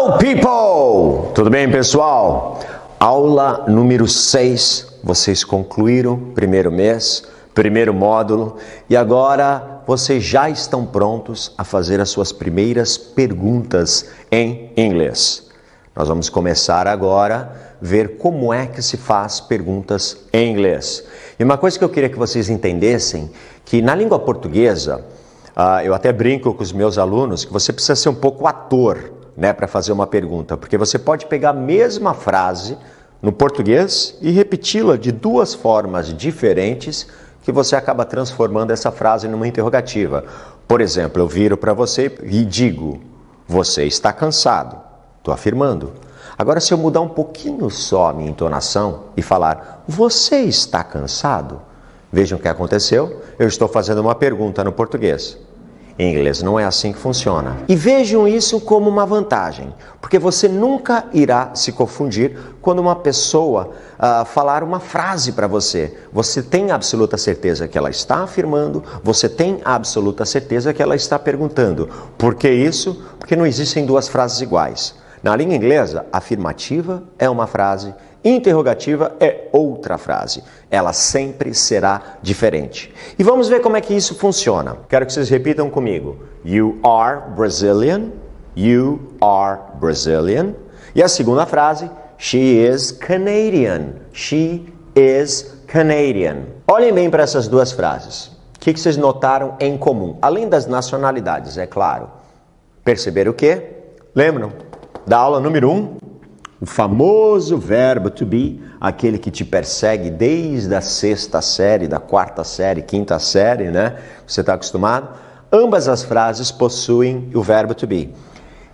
Hello people! Tudo bem, pessoal? Aula número 6, vocês concluíram primeiro mês, primeiro módulo e agora vocês já estão prontos a fazer as suas primeiras perguntas em inglês. Nós vamos começar agora a ver como é que se faz perguntas em inglês. E uma coisa que eu queria que vocês entendessem, que na língua portuguesa, eu até brinco com os meus alunos que você precisa ser um pouco ator, né, para fazer uma pergunta, porque você pode pegar a mesma frase no português e repeti-la de duas formas diferentes que você acaba transformando essa frase numa interrogativa. Por exemplo, eu viro para você e digo, você está cansado. Estou afirmando. Agora, se eu mudar um pouquinho só a minha entonação e falar, você está cansado? Vejam o que aconteceu. Eu estou fazendo uma pergunta no português. Em inglês não é assim que funciona. E vejam isso como uma vantagem, porque você nunca irá se confundir quando uma pessoa falar uma frase para você. Você tem absoluta certeza que ela está afirmando, você tem absoluta certeza que ela está perguntando. Por que isso? Porque não existem duas frases iguais. Na língua inglesa, afirmativa é uma frase, interrogativa é outra frase. Ela sempre será diferente. E vamos ver como é que isso funciona. Quero que vocês repitam comigo. You are Brazilian. You are Brazilian. E a segunda frase, she is Canadian. She is Canadian. Olhem bem para essas duas frases. O que vocês notaram em comum? Além das nacionalidades, é claro. Perceberam o quê? Lembram da aula número 1? O famoso verbo to be, aquele que te persegue desde a 6ª série, da 4ª série, 5ª série, né? Você está acostumado? Ambas as frases possuem o verbo to be.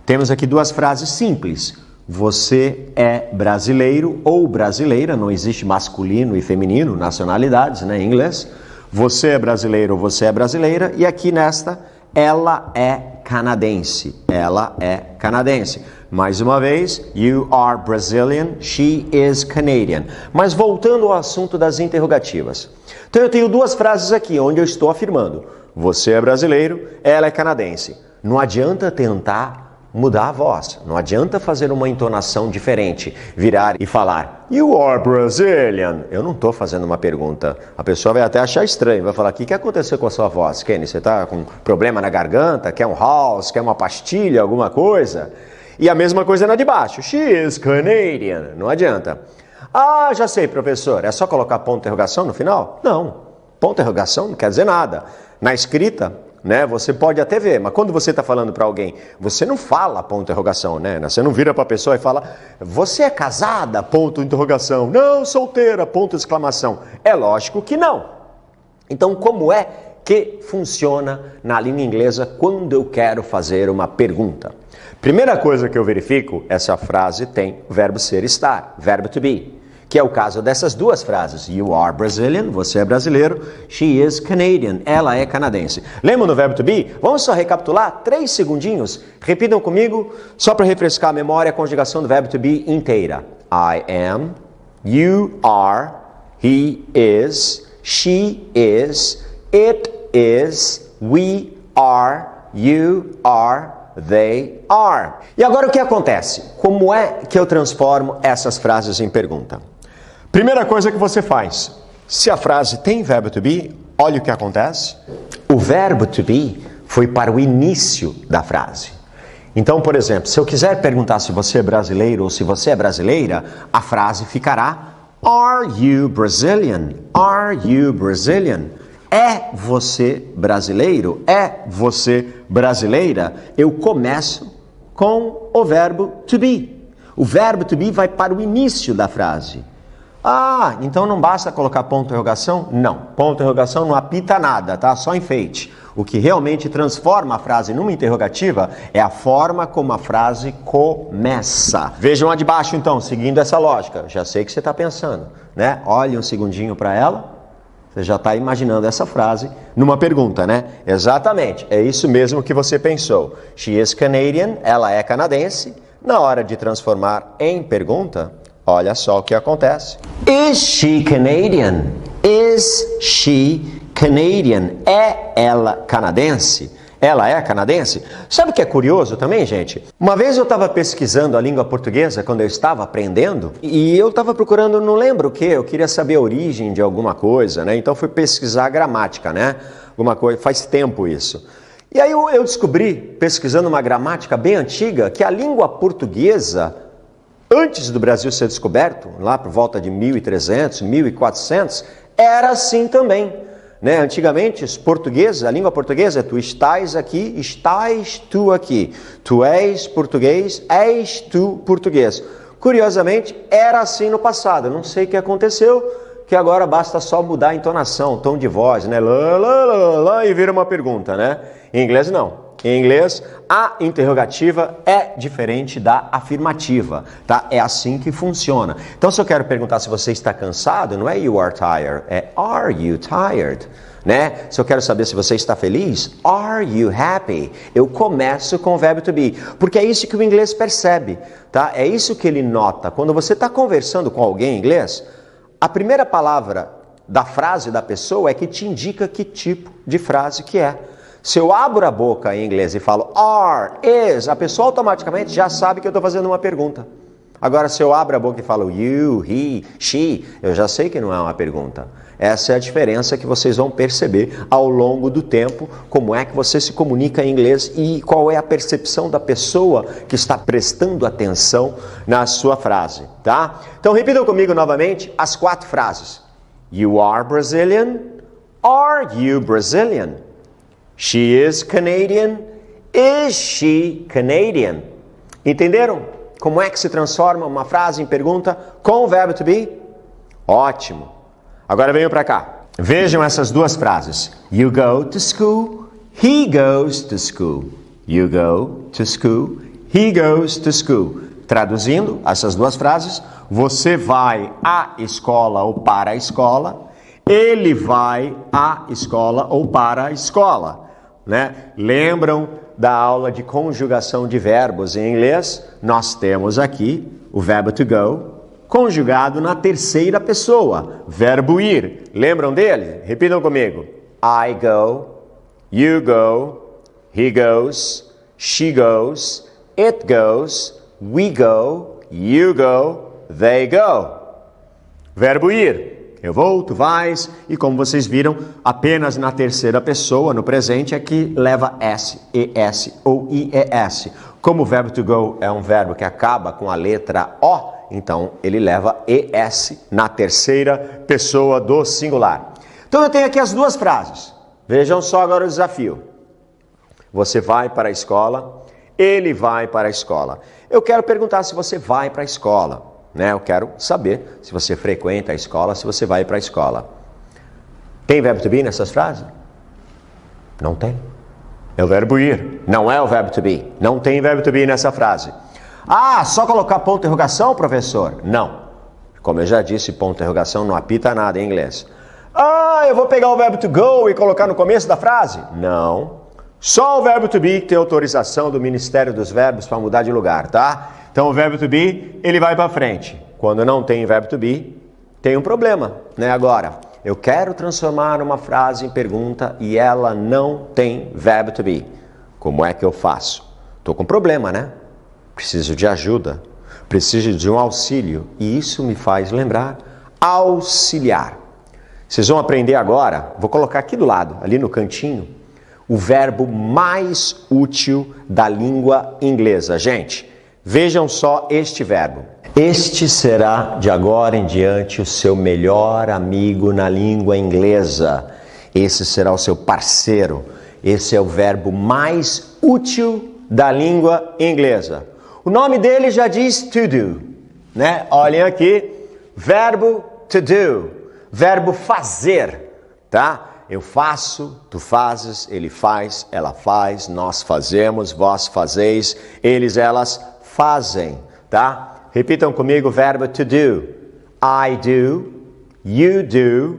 Temos aqui duas frases simples. Você é brasileiro ou brasileira, não existe masculino e feminino, nacionalidades, né, em inglês. Você é brasileiro ou você é brasileira. E aqui nesta, ela é canadense. Ela é canadense. Mais uma vez, you are Brazilian, she is Canadian. Mas voltando ao assunto das interrogativas. Então eu tenho duas frases aqui onde eu estou afirmando. Você é brasileiro, ela é canadense. Não adianta tentar mudar a voz. Não adianta fazer uma entonação diferente. Virar e falar, you are Brazilian. Eu não estou fazendo uma pergunta. A pessoa vai até achar estranho. Vai falar, o que aconteceu com a sua voz? Kenny, você está com problema na garganta? Quer um house? Quer uma pastilha? Alguma coisa? E a mesma coisa na de baixo. She is Canadian. Não adianta. Ah, já sei, professor. É só colocar ponto de interrogação no final? Não. Ponto de interrogação não quer dizer nada. Na escrita, né, você pode até ver, mas quando você está falando para alguém, você não fala ponto de interrogação, né? Você não vira para a pessoa e fala, você é casada? Ponto de interrogação. Não, solteira, ponto de exclamação. É lógico que não. Então, como é que funciona na língua inglesa quando eu quero fazer uma pergunta? Primeira coisa que eu verifico, essa frase tem o verbo ser estar, verbo to be, que é o caso dessas duas frases. You are Brazilian, você é brasileiro. She is Canadian, ela é canadense. Lembram do verbo to be? Vamos só recapitular 3 segundinhos. Repitam comigo, só para refrescar a memória, a conjugação do verbo to be inteira. I am, you are, he is, she is, it is, we are, you are, they are. E agora o que acontece? Como é que eu transformo essas frases em pergunta? Primeira coisa que você faz, se a frase tem verbo to be, olha o que acontece. O verbo to be foi para o início da frase. Então, por exemplo, se eu quiser perguntar se você é brasileiro ou se você é brasileira, a frase ficará Are you Brazilian? Are you Brazilian? É você brasileiro? É você brasileira? Eu começo com o verbo to be. O verbo to be vai para o início da frase. Ah, então não basta colocar ponto de interrogação? Não. Ponto de interrogação não apita nada, tá? Só enfeite. O que realmente transforma a frase numa interrogativa é a forma como a frase começa. Vejam a de baixo então, seguindo essa lógica. Já sei o que você está pensando, né? Olhe um segundinho para ela. Você já está imaginando essa frase numa pergunta, né? Exatamente, é isso mesmo que você pensou. She is Canadian, ela é canadense. Na hora de transformar em pergunta, olha só o que acontece. Is she Canadian? Is she Canadian? É ela canadense? Ela é canadense? Sabe o que é curioso também, gente? Uma vez eu estava pesquisando a língua portuguesa quando eu estava aprendendo e eu estava procurando, não lembro o que, eu queria saber a origem de alguma coisa, né? Então fui pesquisar a gramática, né? Alguma coisa, faz tempo isso. E aí eu descobri, pesquisando uma gramática bem antiga, que a língua portuguesa, antes do Brasil ser descoberto, lá por volta de 1300, 1400, era assim também. Né? Antigamente, os portugueses, a língua portuguesa é tu estás aqui, estás tu aqui. Tu és português, és tu português. Curiosamente, era assim no passado. Não sei o que aconteceu, que agora basta só mudar a entonação, tom de voz, né? Lá, lá, lá, lá, e vira uma pergunta, né? Em inglês, não. Em inglês, a interrogativa é diferente da afirmativa, tá? É assim que funciona. Então, se eu quero perguntar se você está cansado, não é you are tired, é are you tired, né? Se eu quero saber se você está feliz, are you happy? Eu começo com o verbo to be, porque é isso que o inglês percebe, tá? É isso que ele nota. Quando você está conversando com alguém em inglês, a primeira palavra da frase da pessoa é que te indica que tipo de frase que é. Se eu abro a boca em inglês e falo are, is, a pessoa automaticamente já sabe que eu estou fazendo uma pergunta. Agora, se eu abro a boca e falo you, he, she, eu já sei que não é uma pergunta. Essa é a diferença que vocês vão perceber ao longo do tempo, como é que você se comunica em inglês e qual é a percepção da pessoa que está prestando atenção na sua frase, tá? Então, repitam comigo novamente as 4 frases. You are Brazilian? Are you Brazilian? She is Canadian. Is she Canadian? Entenderam? Como é que se transforma uma frase em pergunta com o verbo to be? Ótimo. Agora venham para cá. Vejam essas 2 frases. You go to school. He goes to school. You go to school. He goes to school. Traduzindo essas 2 frases, você vai à escola ou para a escola. Ele vai à escola ou para a escola. Né? Lembram da aula de conjugação de verbos em inglês? Nós temos aqui o verbo to go conjugado na terceira pessoa, verbo ir. Lembram dele? Repitam comigo. I go, you go, he goes, she goes, it goes, we go, you go, they go. Verbo ir. Eu vou, tu vais, e como vocês viram, apenas na terceira pessoa, no presente, é que leva S, ES ou IES. Como o verbo to go é um verbo que acaba com a letra O, então ele leva ES na terceira pessoa do singular. Então eu tenho aqui as 2 frases. Vejam só agora o desafio. Você vai para a escola, ele vai para a escola. Eu quero perguntar se você vai para a escola. Né? Eu quero saber se você frequenta a escola, se você vai para a escola. Tem verbo to be nessas frases? Não tem. É o verbo ir, não é o verbo to be. Não tem verbo to be nessa frase. Ah, só colocar ponto de interrogação, professor? Não. Como eu já disse, ponto de interrogação não apita nada em inglês. Ah, eu vou pegar o verbo to go e colocar no começo da frase? Não. Só o verbo to be tem autorização do Ministério dos Verbos para mudar de lugar, tá? Então o verbo to be, ele vai para frente. Quando não tem verbo to be, tem um problema, né? Agora, eu quero transformar uma frase em pergunta e ela não tem verbo to be. Como é que eu faço? Estou com problema, né? Preciso de ajuda, preciso de um auxílio. E isso me faz lembrar auxiliar. Vocês vão aprender agora, vou colocar aqui do lado, ali no cantinho, o verbo mais útil da língua inglesa. Gente, vejam só este verbo. Este será de agora em diante o seu melhor amigo na língua inglesa. Esse será o seu parceiro. Esse é o verbo mais útil da língua inglesa. O nome dele já diz to do, né? Olhem aqui, verbo to do, verbo fazer, tá? Eu faço, tu fazes, ele faz, ela faz, nós fazemos, vós fazeis, eles, elas fazem, tá? Repitam comigo o verbo to do. I do, you do,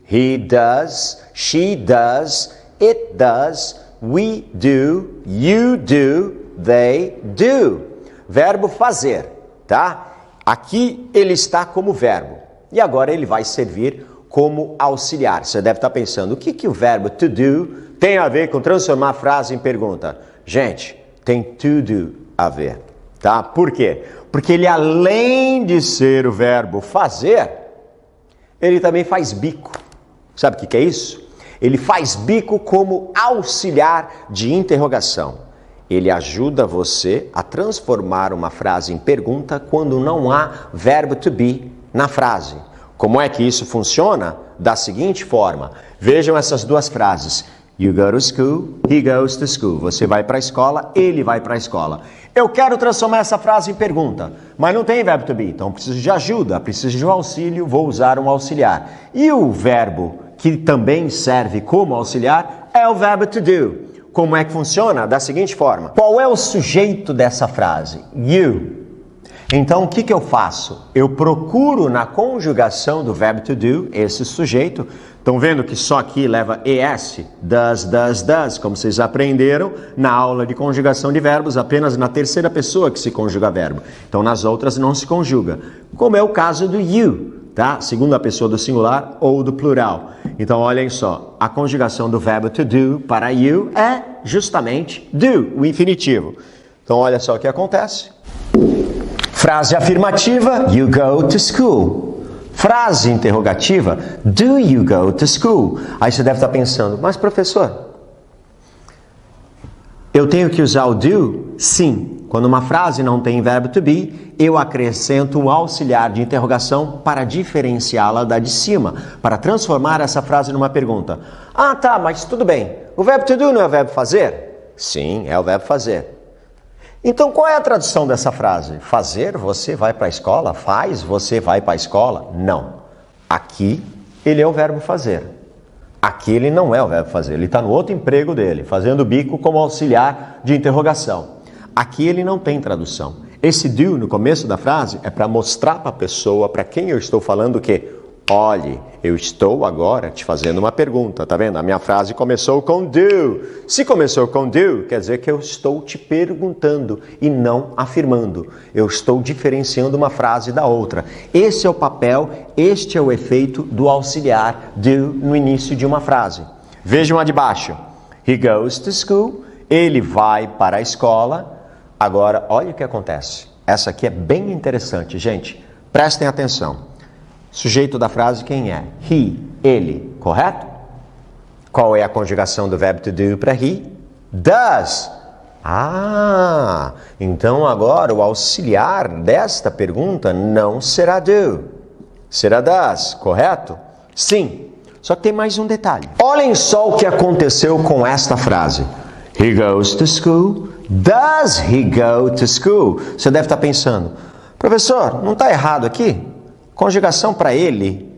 he does, she does, it does, we do, you do, they do. Verbo fazer, tá? Aqui ele está como verbo. E agora ele vai servir como auxiliar. Você deve estar pensando, o que o verbo to do tem a ver com transformar a frase em pergunta? Gente, tem tudo a ver, tá? Por quê? Porque ele, além de ser o verbo fazer, ele também faz bico. Sabe o que é isso? Ele faz bico como auxiliar de interrogação. Ele ajuda você a transformar uma frase em pergunta quando não há verbo to be na frase. Como é que isso funciona? Da seguinte forma. Vejam essas duas frases. You go to school, he goes to school. Você vai para a escola, ele vai para a escola. Eu quero transformar essa frase em pergunta, mas não tem verbo to be, então preciso de ajuda, preciso de um auxílio, vou usar um auxiliar. E o verbo que também serve como auxiliar é o verbo to do. Como é que funciona? Da seguinte forma. Qual é o sujeito dessa frase? You. Então, o que eu faço? Eu procuro na conjugação do verbo to do esse sujeito. Estão vendo que só aqui leva ES, does, como vocês aprenderam na aula de conjugação de verbos, apenas na terceira pessoa que se conjuga verbo. Então, nas outras não se conjuga. Como é o caso do you, tá? Segunda pessoa do singular ou do plural. Então, olhem só, a conjugação do verbo to do para you é justamente do, o infinitivo. Então, olha só o que acontece. Frase afirmativa, you go to school. Frase interrogativa, do you go to school? Aí você deve estar pensando, mas professor, eu tenho que usar o do? Sim. Quando uma frase não tem verbo to be, eu acrescento um auxiliar de interrogação para diferenciá-la da de cima, para transformar essa frase numa pergunta. Ah, tá, mas tudo bem. O verbo to do não é o verbo fazer? Sim, é o verbo fazer. Então, qual é a tradução dessa frase? Fazer, você vai para a escola? Faz, você vai para a escola? Não. Aqui, ele é o verbo fazer. Aqui, ele não é o verbo fazer. Ele está no outro emprego dele, fazendo bico como auxiliar de interrogação. Aqui, ele não tem tradução. Esse do, no começo da frase, é para mostrar para a pessoa, para quem eu estou falando, que olhe, eu estou agora te fazendo uma pergunta, tá vendo? A minha frase começou com do. Se começou com do, quer dizer que eu estou te perguntando e não afirmando. Eu estou diferenciando uma frase da outra. Esse é o papel, este é o efeito do auxiliar do no início de uma frase. Vejam a de baixo. He goes to school. Ele vai para a escola. Agora, olha o que acontece. Essa aqui é bem interessante, gente. Prestem atenção. Sujeito da frase quem é? He, ele, correto? Qual é a conjugação do verbo to do para he? Does. Ah, então agora o auxiliar desta pergunta não será do, será does, correto? Sim, só que tem mais um detalhe. Olhem só o que aconteceu com esta frase. He goes to school. Does he go to school? Você deve estar pensando, professor, não está errado aqui? Conjugação para ele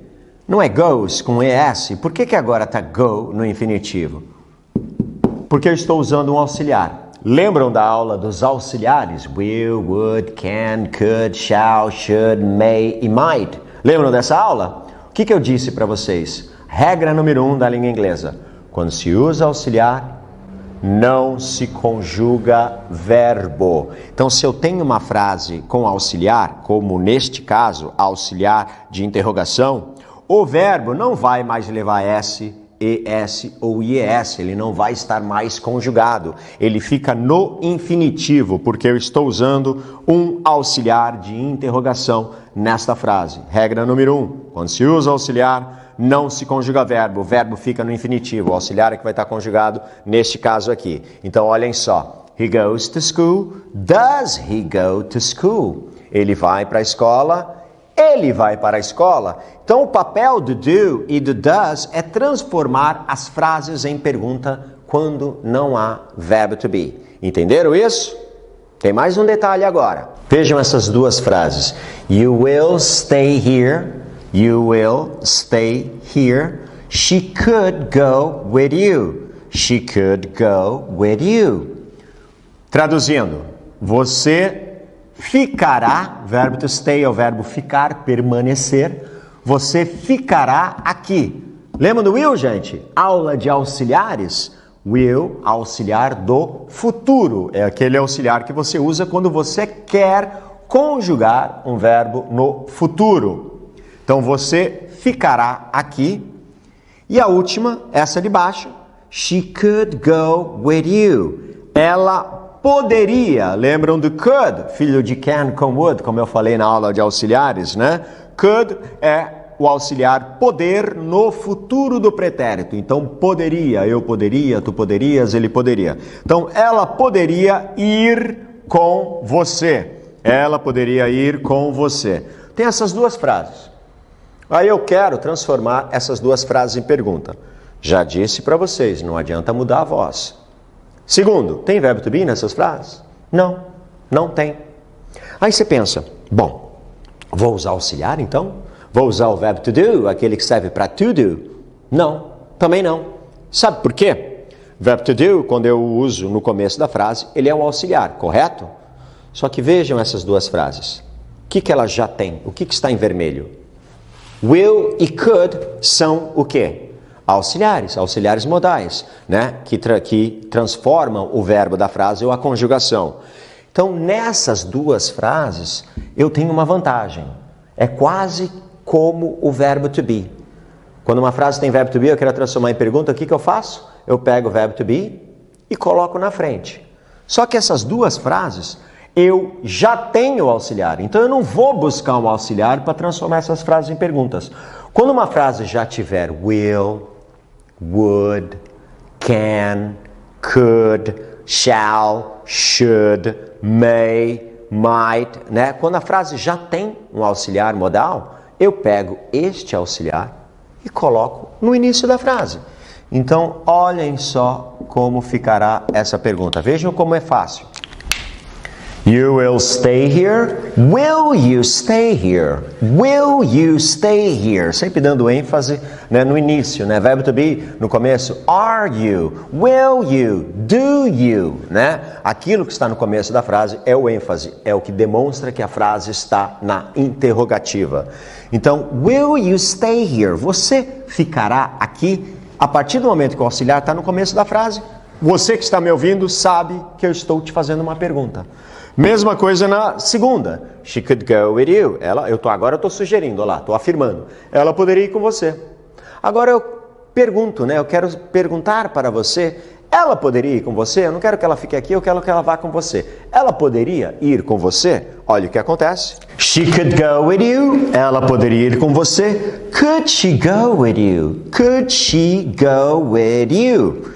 não é goes com ES. Por que agora está go no infinitivo? Porque eu estou usando um auxiliar. Lembram da aula dos auxiliares? Will, would, can, could, shall, should, may e might. Lembram dessa aula? O que eu disse para vocês? Regra número 1 da língua inglesa. Quando se usa auxiliar, não se conjuga verbo. Então, se eu tenho uma frase com auxiliar, como neste caso, auxiliar de interrogação, o verbo não vai mais levar S, ES ou IES, ele não vai estar mais conjugado. Ele fica no infinitivo, porque eu estou usando um auxiliar de interrogação nesta frase. Regra número 1, quando se usa auxiliar, não se conjuga verbo, o verbo fica no infinitivo, o auxiliar é que vai estar conjugado neste caso aqui. Então, olhem só. He goes to school. Does he go to school? Ele vai para a escola. Ele vai para a escola. Então, o papel do do e do does é transformar as frases em pergunta quando não há verbo to be. Entenderam isso? Tem mais um detalhe agora. Vejam essas duas frases. You will stay here. You will stay here. She could go with you. She could go with you. Traduzindo, você ficará, verbo to stay é o verbo ficar, permanecer. Você ficará aqui. Lembra do will, gente? Aula de auxiliares. Will, auxiliar do futuro. É aquele auxiliar que você usa quando você quer conjugar um verbo no futuro. Então você ficará aqui. E a última, essa de baixo, she could go with you. Ela poderia, lembram do could, filho de can com would, como eu falei na aula de auxiliares, né? Could é o auxiliar poder no futuro do pretérito. Então poderia, eu poderia, tu poderias, ele poderia. Então ela poderia ir com você. Ela poderia ir com você. Tem essas duas frases. Aí eu quero transformar essas duas frases em pergunta. Já disse para vocês, não adianta mudar a voz. Segundo, tem verbo to be nessas frases? Não, não tem. Aí você pensa, bom, vou usar auxiliar então? Vou usar o verbo to do, aquele que serve para to do? Não, também não. Sabe por quê? Verbo to do, quando eu uso no começo da frase, ele é um auxiliar, correto? Só que vejam essas duas frases. O que ela já tem? O que está em vermelho? Will e could são o quê? Auxiliares, auxiliares modais, né? Que transformam o verbo da frase ou a conjugação. Então, nessas duas frases, eu tenho uma vantagem. É quase como o verbo to be. Quando uma frase tem verbo to be, eu quero transformar em pergunta, o que eu faço? Eu pego o verbo to be e coloco na frente. Só que essas duas frases, eu já tenho auxiliar. Então, eu não vou buscar um auxiliar para transformar essas frases em perguntas. Quando uma frase já tiver will, would, can, could, shall, should, may, might, né? Quando a frase já tem um auxiliar modal, eu pego este auxiliar e coloco no início da frase. Então, olhem só como ficará essa pergunta. Vejam como é fácil. You will stay here? Will you stay here? Will you stay here? Sempre dando ênfase, né, no início, né? Verbo to be no começo. Are you? Will you? Do you? Né? Aquilo que está no começo da frase é o ênfase, é o que demonstra que a frase está na interrogativa. Então, will you stay here? Você ficará aqui a partir do momento que o auxiliar está no começo da frase. Você que está me ouvindo sabe que eu estou te fazendo uma pergunta. Mesma coisa na segunda. She could go with you. Agora eu estou sugerindo, olha lá, estou afirmando. Ela poderia ir com você. Agora eu pergunto, né? Eu quero perguntar para você. Ela poderia ir com você? Eu não quero que ela fique aqui, eu quero que ela vá com você. Ela poderia ir com você? Olha o que acontece. She could go with you. Ela poderia ir com você. Could she go with you? Could she go with you?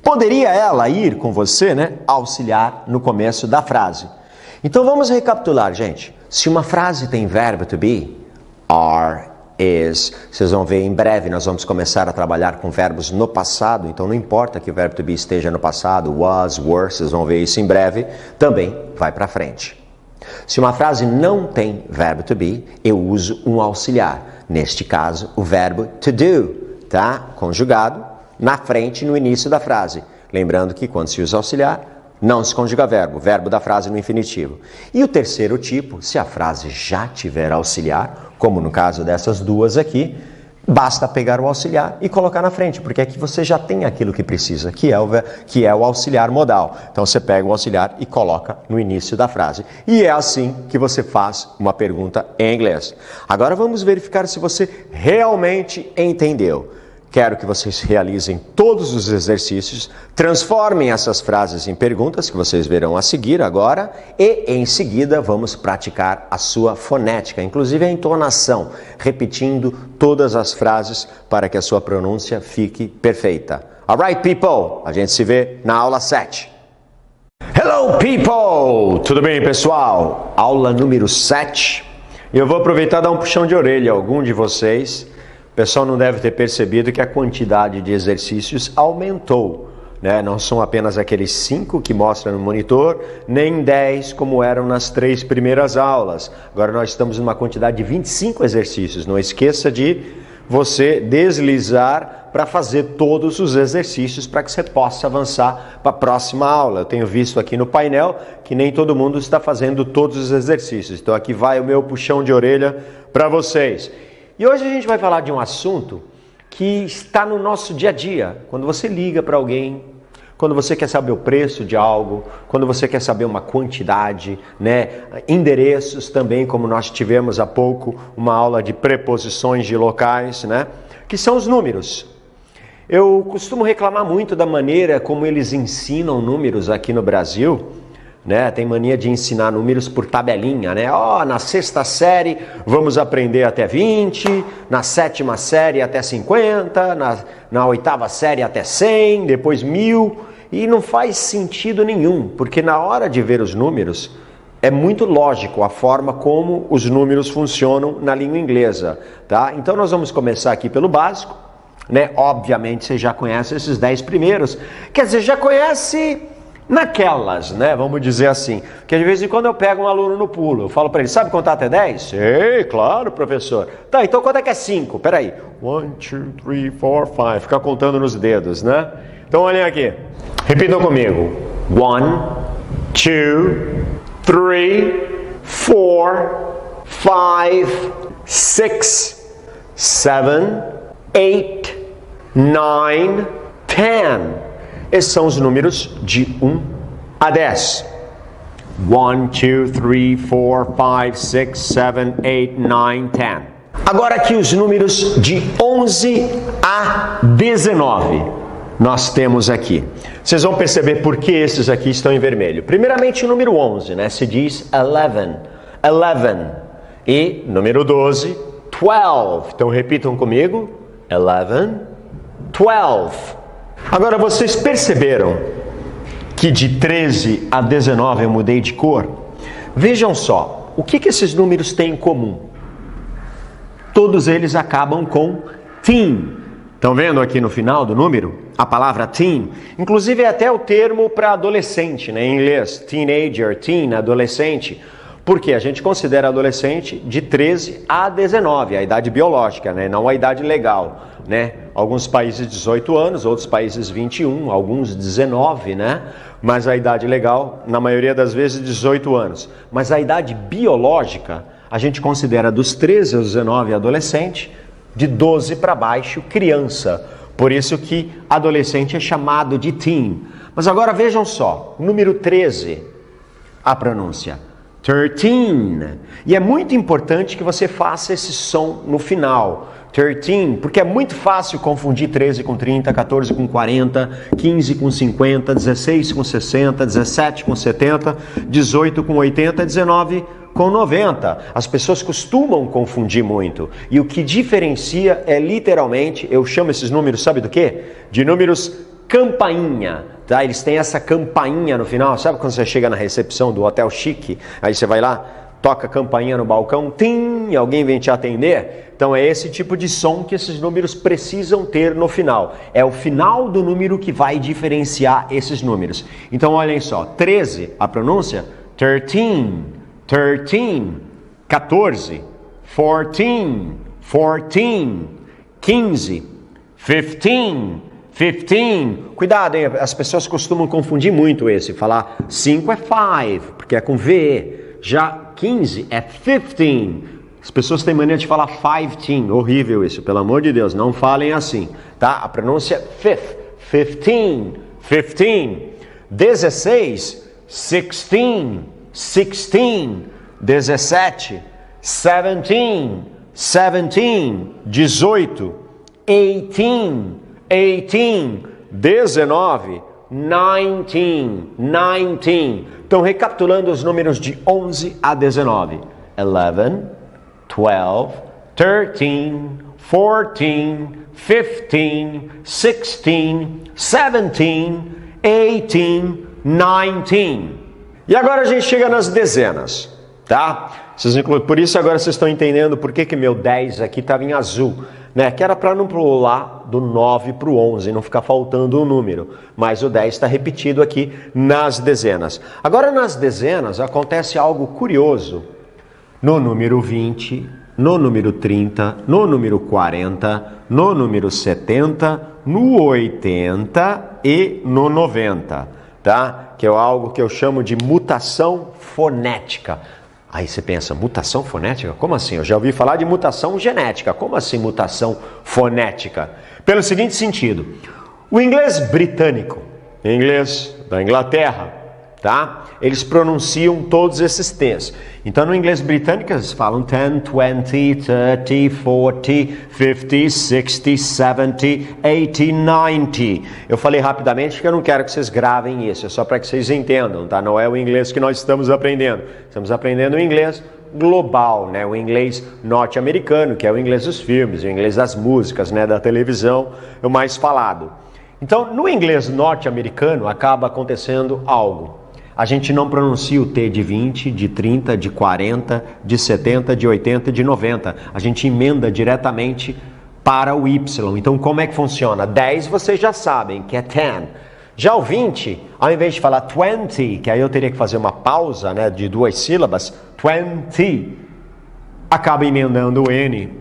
Poderia ela ir com você, né? Auxiliar no começo da frase. Então vamos recapitular, gente. Se uma frase tem verbo to be, are, is, vocês vão ver em breve, nós vamos começar a trabalhar com verbos no passado, então não importa que o verbo to be esteja no passado, was, were, vocês vão ver isso em breve, também vai para frente. Se uma frase não tem verbo to be, eu uso um auxiliar. Neste caso, o verbo to do, tá? Conjugado na frente, no início da frase. Lembrando que quando se usa auxiliar, não se conjuga verbo da frase no infinitivo. E o terceiro tipo, se a frase já tiver auxiliar, como no caso dessas duas aqui, basta pegar o auxiliar e colocar na frente, porque aqui você já tem aquilo que precisa, que é o auxiliar modal. Então você pega o auxiliar e coloca no início da frase. E é assim que você faz uma pergunta em inglês. Agora vamos verificar se você realmente entendeu. Quero que vocês realizem todos os exercícios, transformem essas frases em perguntas que vocês verão a seguir agora e em seguida vamos praticar a sua fonética, inclusive a entonação, repetindo todas as frases para que a sua pronúncia fique perfeita. Alright, people? A gente se vê na aula 7. Hello, people! Tudo bem, pessoal? Aula número 7. E eu vou aproveitar e dar um puxão de orelha a algum de vocês. O pessoal não deve ter percebido que a quantidade de exercícios aumentou, né? Não são apenas aqueles 5 que mostra no monitor, nem 10 como eram nas 3 primeiras aulas. Agora nós estamos numa quantidade de 25 exercícios. Não esqueça de você deslizar para fazer todos os exercícios para que você possa avançar para a próxima aula. Eu tenho visto aqui no painel que nem todo mundo está fazendo todos os exercícios. Então aqui vai o meu puxão de orelha para vocês. E hoje a gente vai falar de um assunto que está no nosso dia a dia. Quando você liga para alguém, Quando você quer saber o preço de algo, quando você quer saber uma quantidade, né? Endereços também, como nós tivemos há pouco, uma aula de preposições de locais, né? Que são os números. Eu costumo reclamar muito da maneira como eles ensinam números aqui no Brasil, né? Tem mania de ensinar números por tabelinha, né? Na sexta série vamos aprender até 20, na sétima série até 50, na oitava série até 100, depois 1000, e não faz sentido nenhum, porque na hora de ver os números, é muito lógico a forma como os números funcionam na língua inglesa, tá? Então nós vamos começar aqui pelo básico, né? Obviamente você já conhece esses 10 primeiros, quer dizer, já conhece naquelas, né? Vamos dizer assim, que de vez em quando eu pego um aluno no pulo, eu falo para ele, sabe contar até 10? Sei, claro, professor. Tá, então quanto é que é 5? Peraí, 1, 2, 3, 4, 5, ficar contando nos dedos, né? Então olhem aqui, repitam comigo, 1, 2, 3, 4, 5, 6, 7, 8, 9, 10. Esses são os números de 1 a 10. 1, 2, 3, 4, 5, 6, 7, 8, 9, 10. Agora aqui os números de 11 a 19. Nós temos aqui. Vocês vão perceber por que esses aqui estão em vermelho. Primeiramente o número 11, né? Se diz 11. 11. E número 12, 12. Então repitam comigo. 11, 12. Agora vocês perceberam que de 13 a 19 eu mudei de cor? Vejam só, o que esses números têm em comum? Todos eles acabam com teen. Estão vendo aqui no final do número? A palavra teen. Inclusive é até o termo para adolescente, né? Em inglês, teenager, teen, adolescente. Porque a gente considera adolescente de 13 a 19, a idade biológica, né? Não a idade legal, né? Alguns países 18 anos, outros países 21, alguns 19, né? Mas a idade legal, na maioria das vezes, 18 anos. Mas a idade biológica, a gente considera dos 13 aos 19 adolescente, de 12 para baixo, criança. Por isso que adolescente é chamado de teen. Mas agora vejam só, número 13, a pronúncia. 13. E é muito importante que você faça esse som no final. 13, porque é muito fácil confundir 13 com 30, 14 com 40, 15 com 50, 16 com 60, 17 com 70, 18 com 80, 19 com 90. As pessoas costumam confundir muito. E o que diferencia é literalmente, eu chamo esses números, sabe do quê? De números campainha, tá? Eles têm essa campainha no final, sabe quando você chega na recepção do hotel chique, aí você vai lá, toca a campainha no balcão, tim, e alguém vem te atender? Então é esse tipo de som que esses números precisam ter no final. É o final do número que vai diferenciar esses números. Então olhem só, 13, a pronúncia, 13, 13, 14, 14, 14, 15, 15, 15. Cuidado, hein? As pessoas costumam confundir muito esse. Falar 5 é 5, porque é com V. Já 15 é 15. As pessoas têm mania de falar 15. Horrível isso, pelo amor de Deus. Não falem assim, tá? A pronúncia é fifth. 15, 15. 16, 16. 16, 17, 17, 17, 18, 18, 18, 19, 19, 19. Então, recapitulando os números de 11 a 19. 11, 12, 13, 14, 15, 16, 17, 18, 19. E agora a gente chega nas dezenas, tá? Por isso agora vocês estão entendendo por que meu 10 aqui estava em azul, né? Que era para não pular do 9 para o 11, não ficar faltando um número. Mas o 10 está repetido aqui nas dezenas. Agora nas dezenas acontece algo curioso. No número 20, no número 30, no número 40, no número 70, no 80 e no 90. Tá? Que é algo que eu chamo de mutação fonética. Aí você pensa, mutação fonética? Como assim? Eu já ouvi falar de mutação genética. Como assim mutação fonética? Pelo seguinte sentido, o inglês britânico, inglês da Inglaterra, tá? Eles pronunciam todos esses T's. Então, no inglês britânico, eles falam 10, 20, 30, 40, 50, 60, 70, 80, 90. Eu falei rapidamente que eu não quero que vocês gravem isso, é só para que vocês entendam, tá? Não é o inglês que nós estamos aprendendo. Estamos aprendendo o inglês global, né? O inglês norte-americano, que é o inglês dos filmes, o inglês das músicas, né? Da televisão, é o mais falado. Então, no inglês norte-americano, acaba acontecendo algo. A gente não pronuncia o T de 20, de 30, de 40, de 70, de 80 e de 90. A gente emenda diretamente para o Y. Então, como é que funciona? 10 vocês já sabem, que é 10. Já o 20, ao invés de falar 20, que aí eu teria que fazer uma pausa, né, de 2 sílabas, 20, acaba emendando o N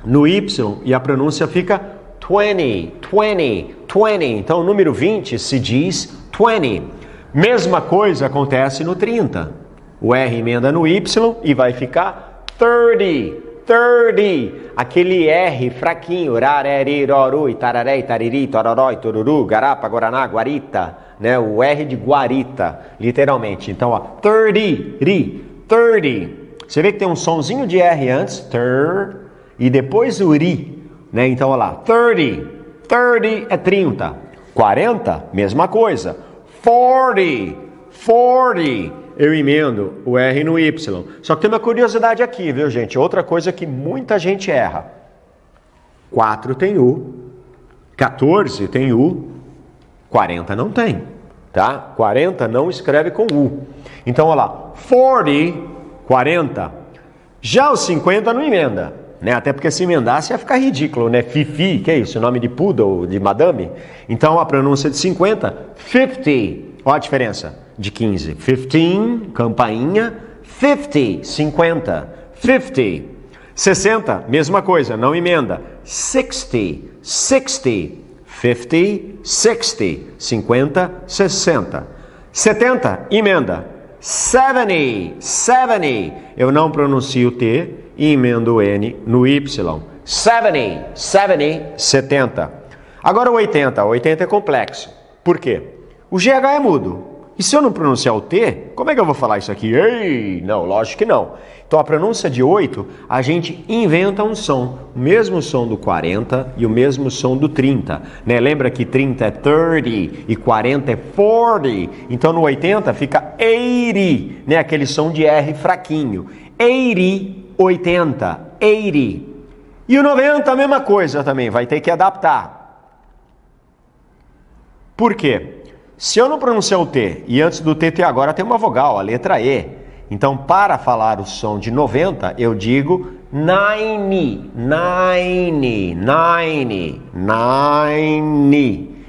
no Y e a pronúncia fica 20, 20, 20. Então, o número 20 se diz 20. Mesma coisa acontece no 30. O R emenda no Y e vai ficar 30, 30. Aquele R fraquinho, rareri, roru, itararé, itariri, tororó, itururu, garapa, guaraná, guarita, né? O R de guarita, literalmente. Então, ó, 30, ri, 30. Você vê que tem um sonzinho de R antes, ter, e depois o ri, né? Então, olha lá, 30, 30 é 30. 40, mesma coisa. 40, 40, eu emendo o R no Y. Só que tem uma curiosidade aqui, viu, gente? Outra coisa que muita gente erra. 4 tem U, 14 tem U, 40 não tem, tá? 40 não escreve com U. Então, olha lá, 40, 40. Já o 50 não emenda, né? Até porque se emendasse ia ficar ridículo, né? Fifi, que é isso? O nome de poodle, de madame? Então a pronúncia de 50, 50. Olha a diferença de 15. 15, campainha. 50, 50. 50. 60, mesma coisa, não emenda. 60, 60. 50, 60. 50, 60. 70, emenda. 70, 70. Eu não pronuncio o T e emendo o N no Y. 70, 70, 70. Agora o 80. O 80 é complexo. Por quê? O GH é mudo. E se eu não pronunciar o T, como é que eu vou falar isso aqui? Ei! Não, lógico que não. Então a pronúncia de 8, a gente inventa um som. O mesmo som do 40 e o mesmo som do 30. Né? Lembra que 30 é 30 e 40 é 40. Então no 80 fica 80, né? Aquele som de R fraquinho. 80, 80, 80. E o 90 a mesma coisa também, vai ter que adaptar. Por quê? Se eu não pronunciar o T, e antes do T agora tem uma vogal, a letra E. Então, para falar o som de 90, eu digo 90, 90, 90, 90.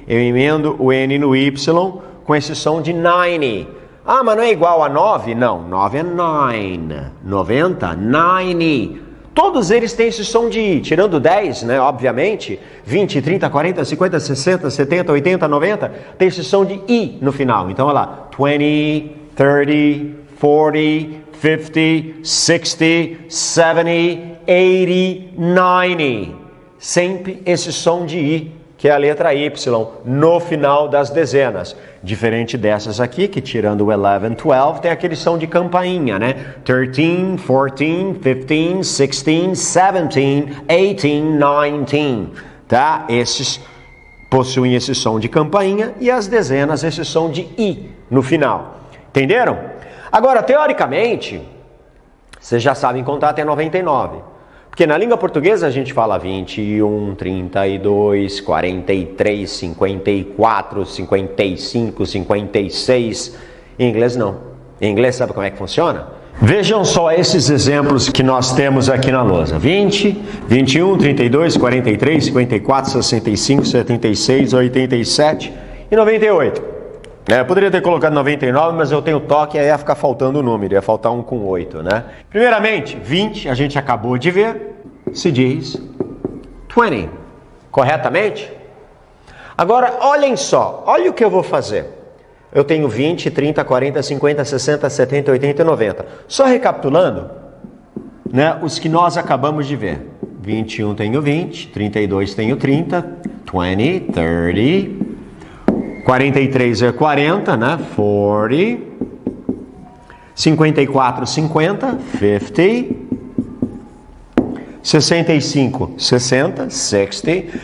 Eu emendo o N no Y com esse som de 90. Ah, mas não é igual a 9? Não, 9 é 9. 90, 90. Todos eles têm esse som de I, tirando 10, né, obviamente, 20, 30, 40, 50, 60, 70, 80, 90, tem esse som de I no final. Então, olha lá, 20, 30, 40, 50, 60, 70, 80, 90. Sempre esse som de I, que é a letra Y, no final das dezenas. Diferente dessas aqui, que tirando o 11, 12, tem aquele som de campainha, né? 13, 14, 15, 16, 17, 18, 19, tá? Esses possuem esse som de campainha e as dezenas esse som de I no final. Entenderam? Agora, teoricamente, vocês já sabem contar até 99. Porque na língua portuguesa a gente fala 21, 32, 43, 54, 55, 56. Em inglês não. Em inglês sabe como é que funciona? Vejam só esses exemplos que nós temos aqui na lousa. 20, 21, 32, 43, 54, 65, 76, 87 e 98. Eu poderia ter colocado 99, mas eu tenho toque e aí ia ficar faltando o número, ia faltar um com 8, né? Primeiramente, 20, a gente acabou de ver, se diz 20, corretamente? Agora, olhem só, olha o que eu vou fazer. Eu tenho 20, 30, 40, 50, 60, 70, 80 e 90. Só recapitulando, né, os que nós acabamos de ver. 21 tenho 20, 32 tenho 30, 20, 30... 43 é 40, né? 40. 54, 50. 50. 65, 60. 60.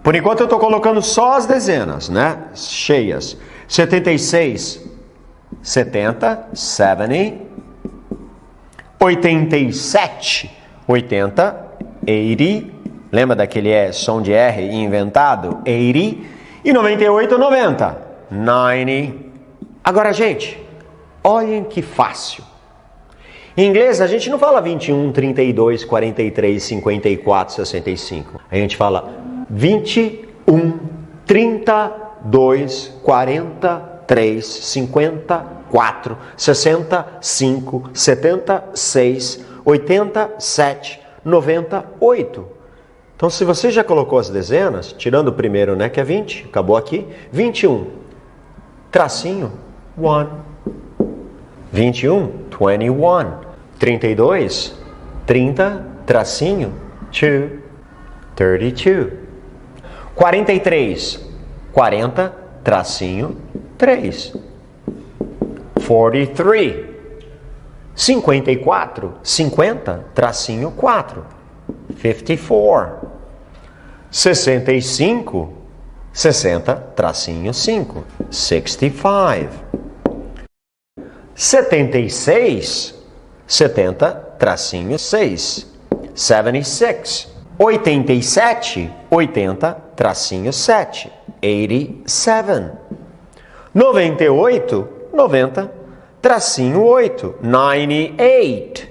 Por enquanto eu estou colocando só as dezenas, né? Cheias. 76, 70. 70. 87, 80. 80. Lembra daquele som de R inventado? 80. E 98, 90. 90. Agora, gente, olhem que fácil. Em inglês, a gente não fala 21, 32, 43, 54, 65. A gente fala 21, 32, 43, 54, 65, 76, 87, 98. Então, se você já colocou as dezenas, tirando o primeiro, né, que é 20, acabou aqui, 21, tracinho, 1. 21, 21. 32, 30, tracinho, 2, 32. 43, 40, tracinho, 3. 43. 54, 50, tracinho, 4. 54. 65, 60, tracinho, 5. 65. 76, 70, tracinho, 6. 76. 87, 80, tracinho, 7. 87. 98, 90, tracinho, 8. 98.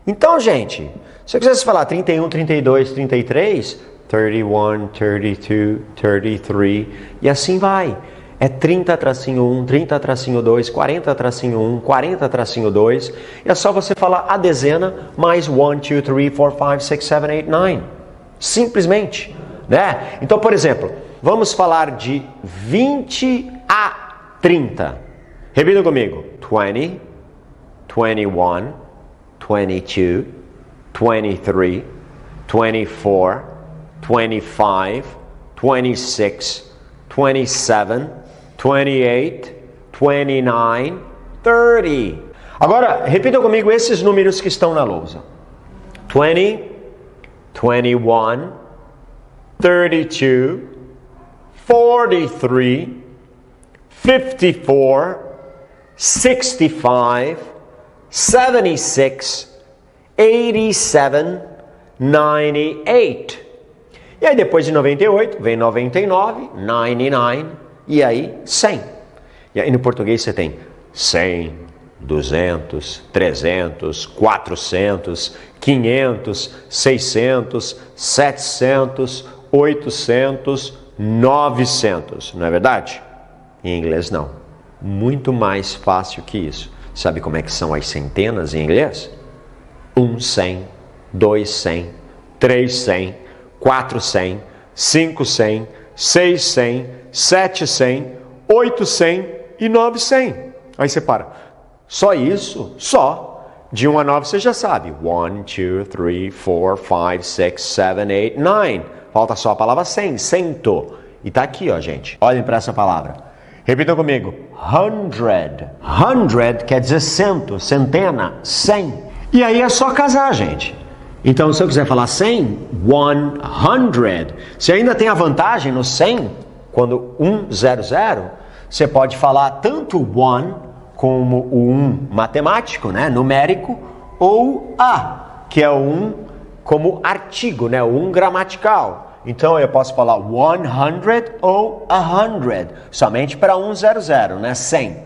Então, gente, se eu quisesse falar 31, 32, 33, 31, 32, 33, e assim vai. É 30 tracinho 1, 30 tracinho 2, 40 tracinho 1, 40 tracinho 2. E é só você falar a dezena mais 1, 2, 3, 4, 5, 6, 7, 8, 9. Simplesmente, né? Então, por exemplo, vamos falar de 20 a 30. Repita comigo. 20, 21, 22, 23, 24, 25, 26, 27, 28, 29, 30. Agora, repita comigo esses números que estão na lousa. 20, 21, 32, 43, 54, 65, 76, 87, 98. E aí depois de 98, vem 99, 99, e aí 100. E aí no português você tem 100, 200, 300, 400, 500, 600, 700, 800, 900. Não é verdade? Em inglês não. Muito mais fácil que isso. Sabe como é que são as centenas em inglês? 100, 200, 300, 400, 500, 600, 700, 800 e 900. Aí você para. Só isso? Só. De 1 a 9 você já sabe. 1, 2, 3, 4, 5, 6, 7, 8, 9. Falta só a palavra 100. Cento. E tá aqui, ó, gente. Olhem para essa palavra. Repitam comigo. 100. 100 quer dizer cento, centena, 100. E aí é só casar, gente. Então, se eu quiser falar 100, 100. Se ainda tem a vantagem no 100, quando 100, você pode falar tanto 1 como o 1 matemático, né, numérico, ou a, que é o 1 como artigo, né, o 1 gramatical. Então, eu posso falar 100 ou 100, somente para 100, né, 100.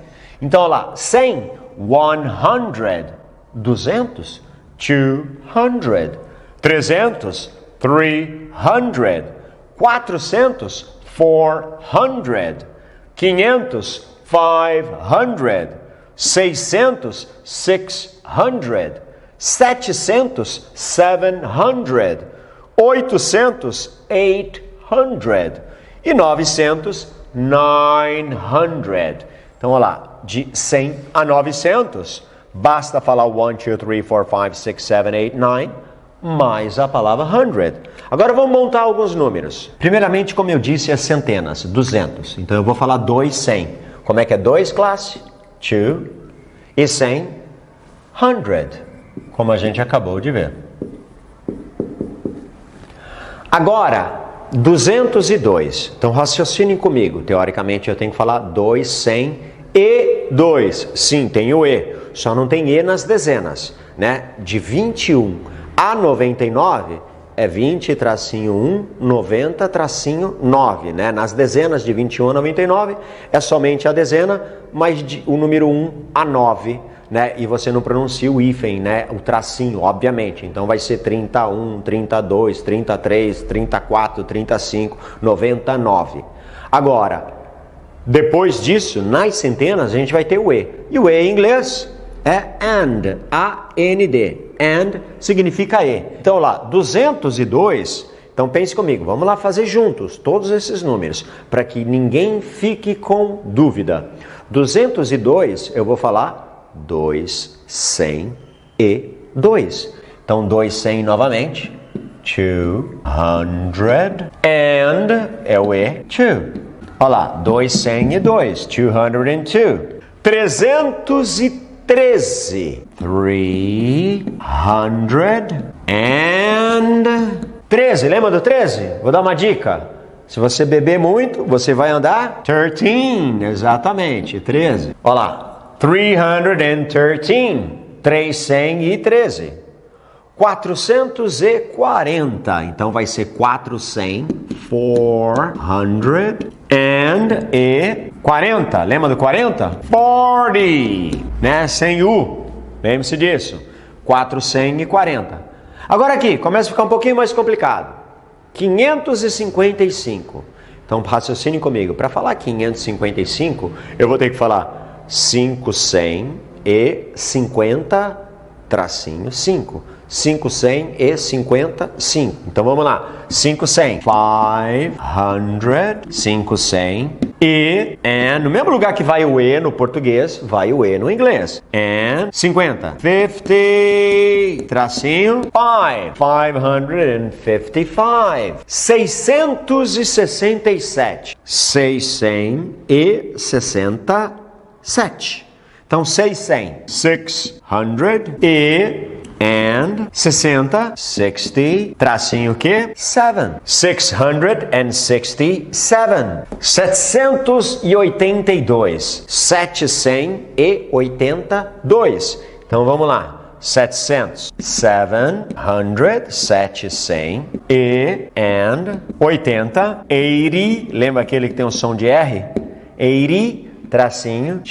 Então, olha lá, 100, 100, 200, 200, 300, 300, 400, 400, 500, 500, 600, 600, 700, 700, 800, 800 e 900, 900. Então, olha lá, de 100 a 900, basta falar 1, 2, 3, 4, 5, 6, 7, 8, 9 mais a palavra hundred. Agora vamos montar alguns números. Primeiramente, como eu disse, as centenas, 200. Então eu vou falar 2, 100. Como é que é 2, classe? 2. E 100, 100. Como a gente acabou de ver. Agora, 202. Então raciocinem comigo. Teoricamente eu tenho que falar 2, 100 e 2. Sim, tem o E. Só não tem E nas dezenas, né? De 21 a 99 é 20-1, 90-9, né? Nas dezenas de 21 a 99 é somente a dezena, mas o número 1 a 9, né? E você não pronuncia o hífen, né? O tracinho, obviamente. Então vai ser 31, 32, 33, 34, 35, 99. Agora, depois disso, nas centenas, a gente vai ter o E. E o E em inglês é and, A-N-D. And significa E. Então lá, 202, então pense comigo, vamos lá fazer juntos todos esses números, para que ninguém fique com dúvida. 202, eu vou falar 2, 100 e 2. Então 2, 100 novamente, 200, and é o E, 2. Olha lá, 2, 100 e 2, 202. 313. 313. Lembra do 13? Vou dar uma dica. Se você beber muito, você vai andar 13. Exatamente, 13. Olha lá. 313. 313. 440. Então vai ser 400. 400. And e 40. Lembra do 40? 40. Né? Sem U. Lembre-se disso. 440. Agora aqui, começa a ficar um pouquinho mais complicado. 555. Então raciocine comigo. Para falar 555, eu vou ter que falar 500 e 50 tracinho 5. 500 e 55. Então vamos lá. 500. 500. 500. E, and, no mesmo lugar que vai o E no português, vai o E no inglês. And, 50. 50. Tracinho. 5. 555. 667. 667. Então, 600. 600 e and 60, 60, tracinho o quê? 7. 667. 782. 782. Então vamos lá. 700. 700. 700. E and 80. 80. Lembra aquele que tem o som de R? 80. Tracinho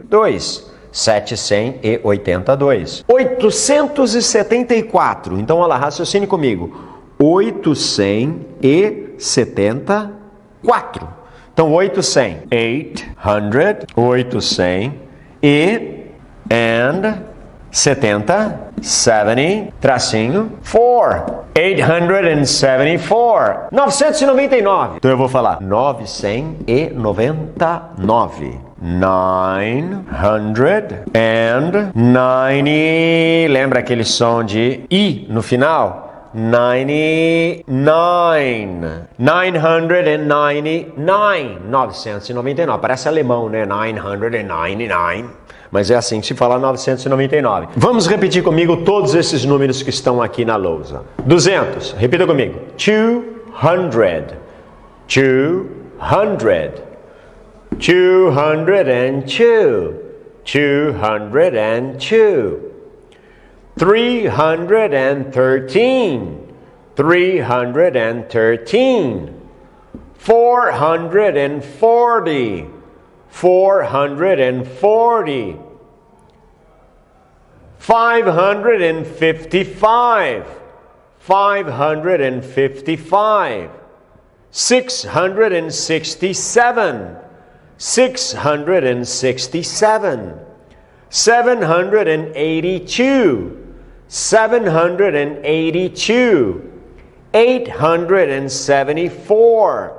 2. 782. 874. Então, olha lá, raciocine comigo. 874. Então, 800. 800. 800. E and 70. 70. Tracinho 4. 874. 999. Então, eu vou falar 999. 990. Lembra aquele som de I no final? 99. 999. 999. Parece alemão, né? 999. Mas é assim que se fala 999. Vamos repetir comigo todos esses números que estão aqui na lousa. 200. Repita comigo. 200. 200. 202. 202. 313. 313. 440. 440. 555. 555. 667. 667. 782. 782. 874.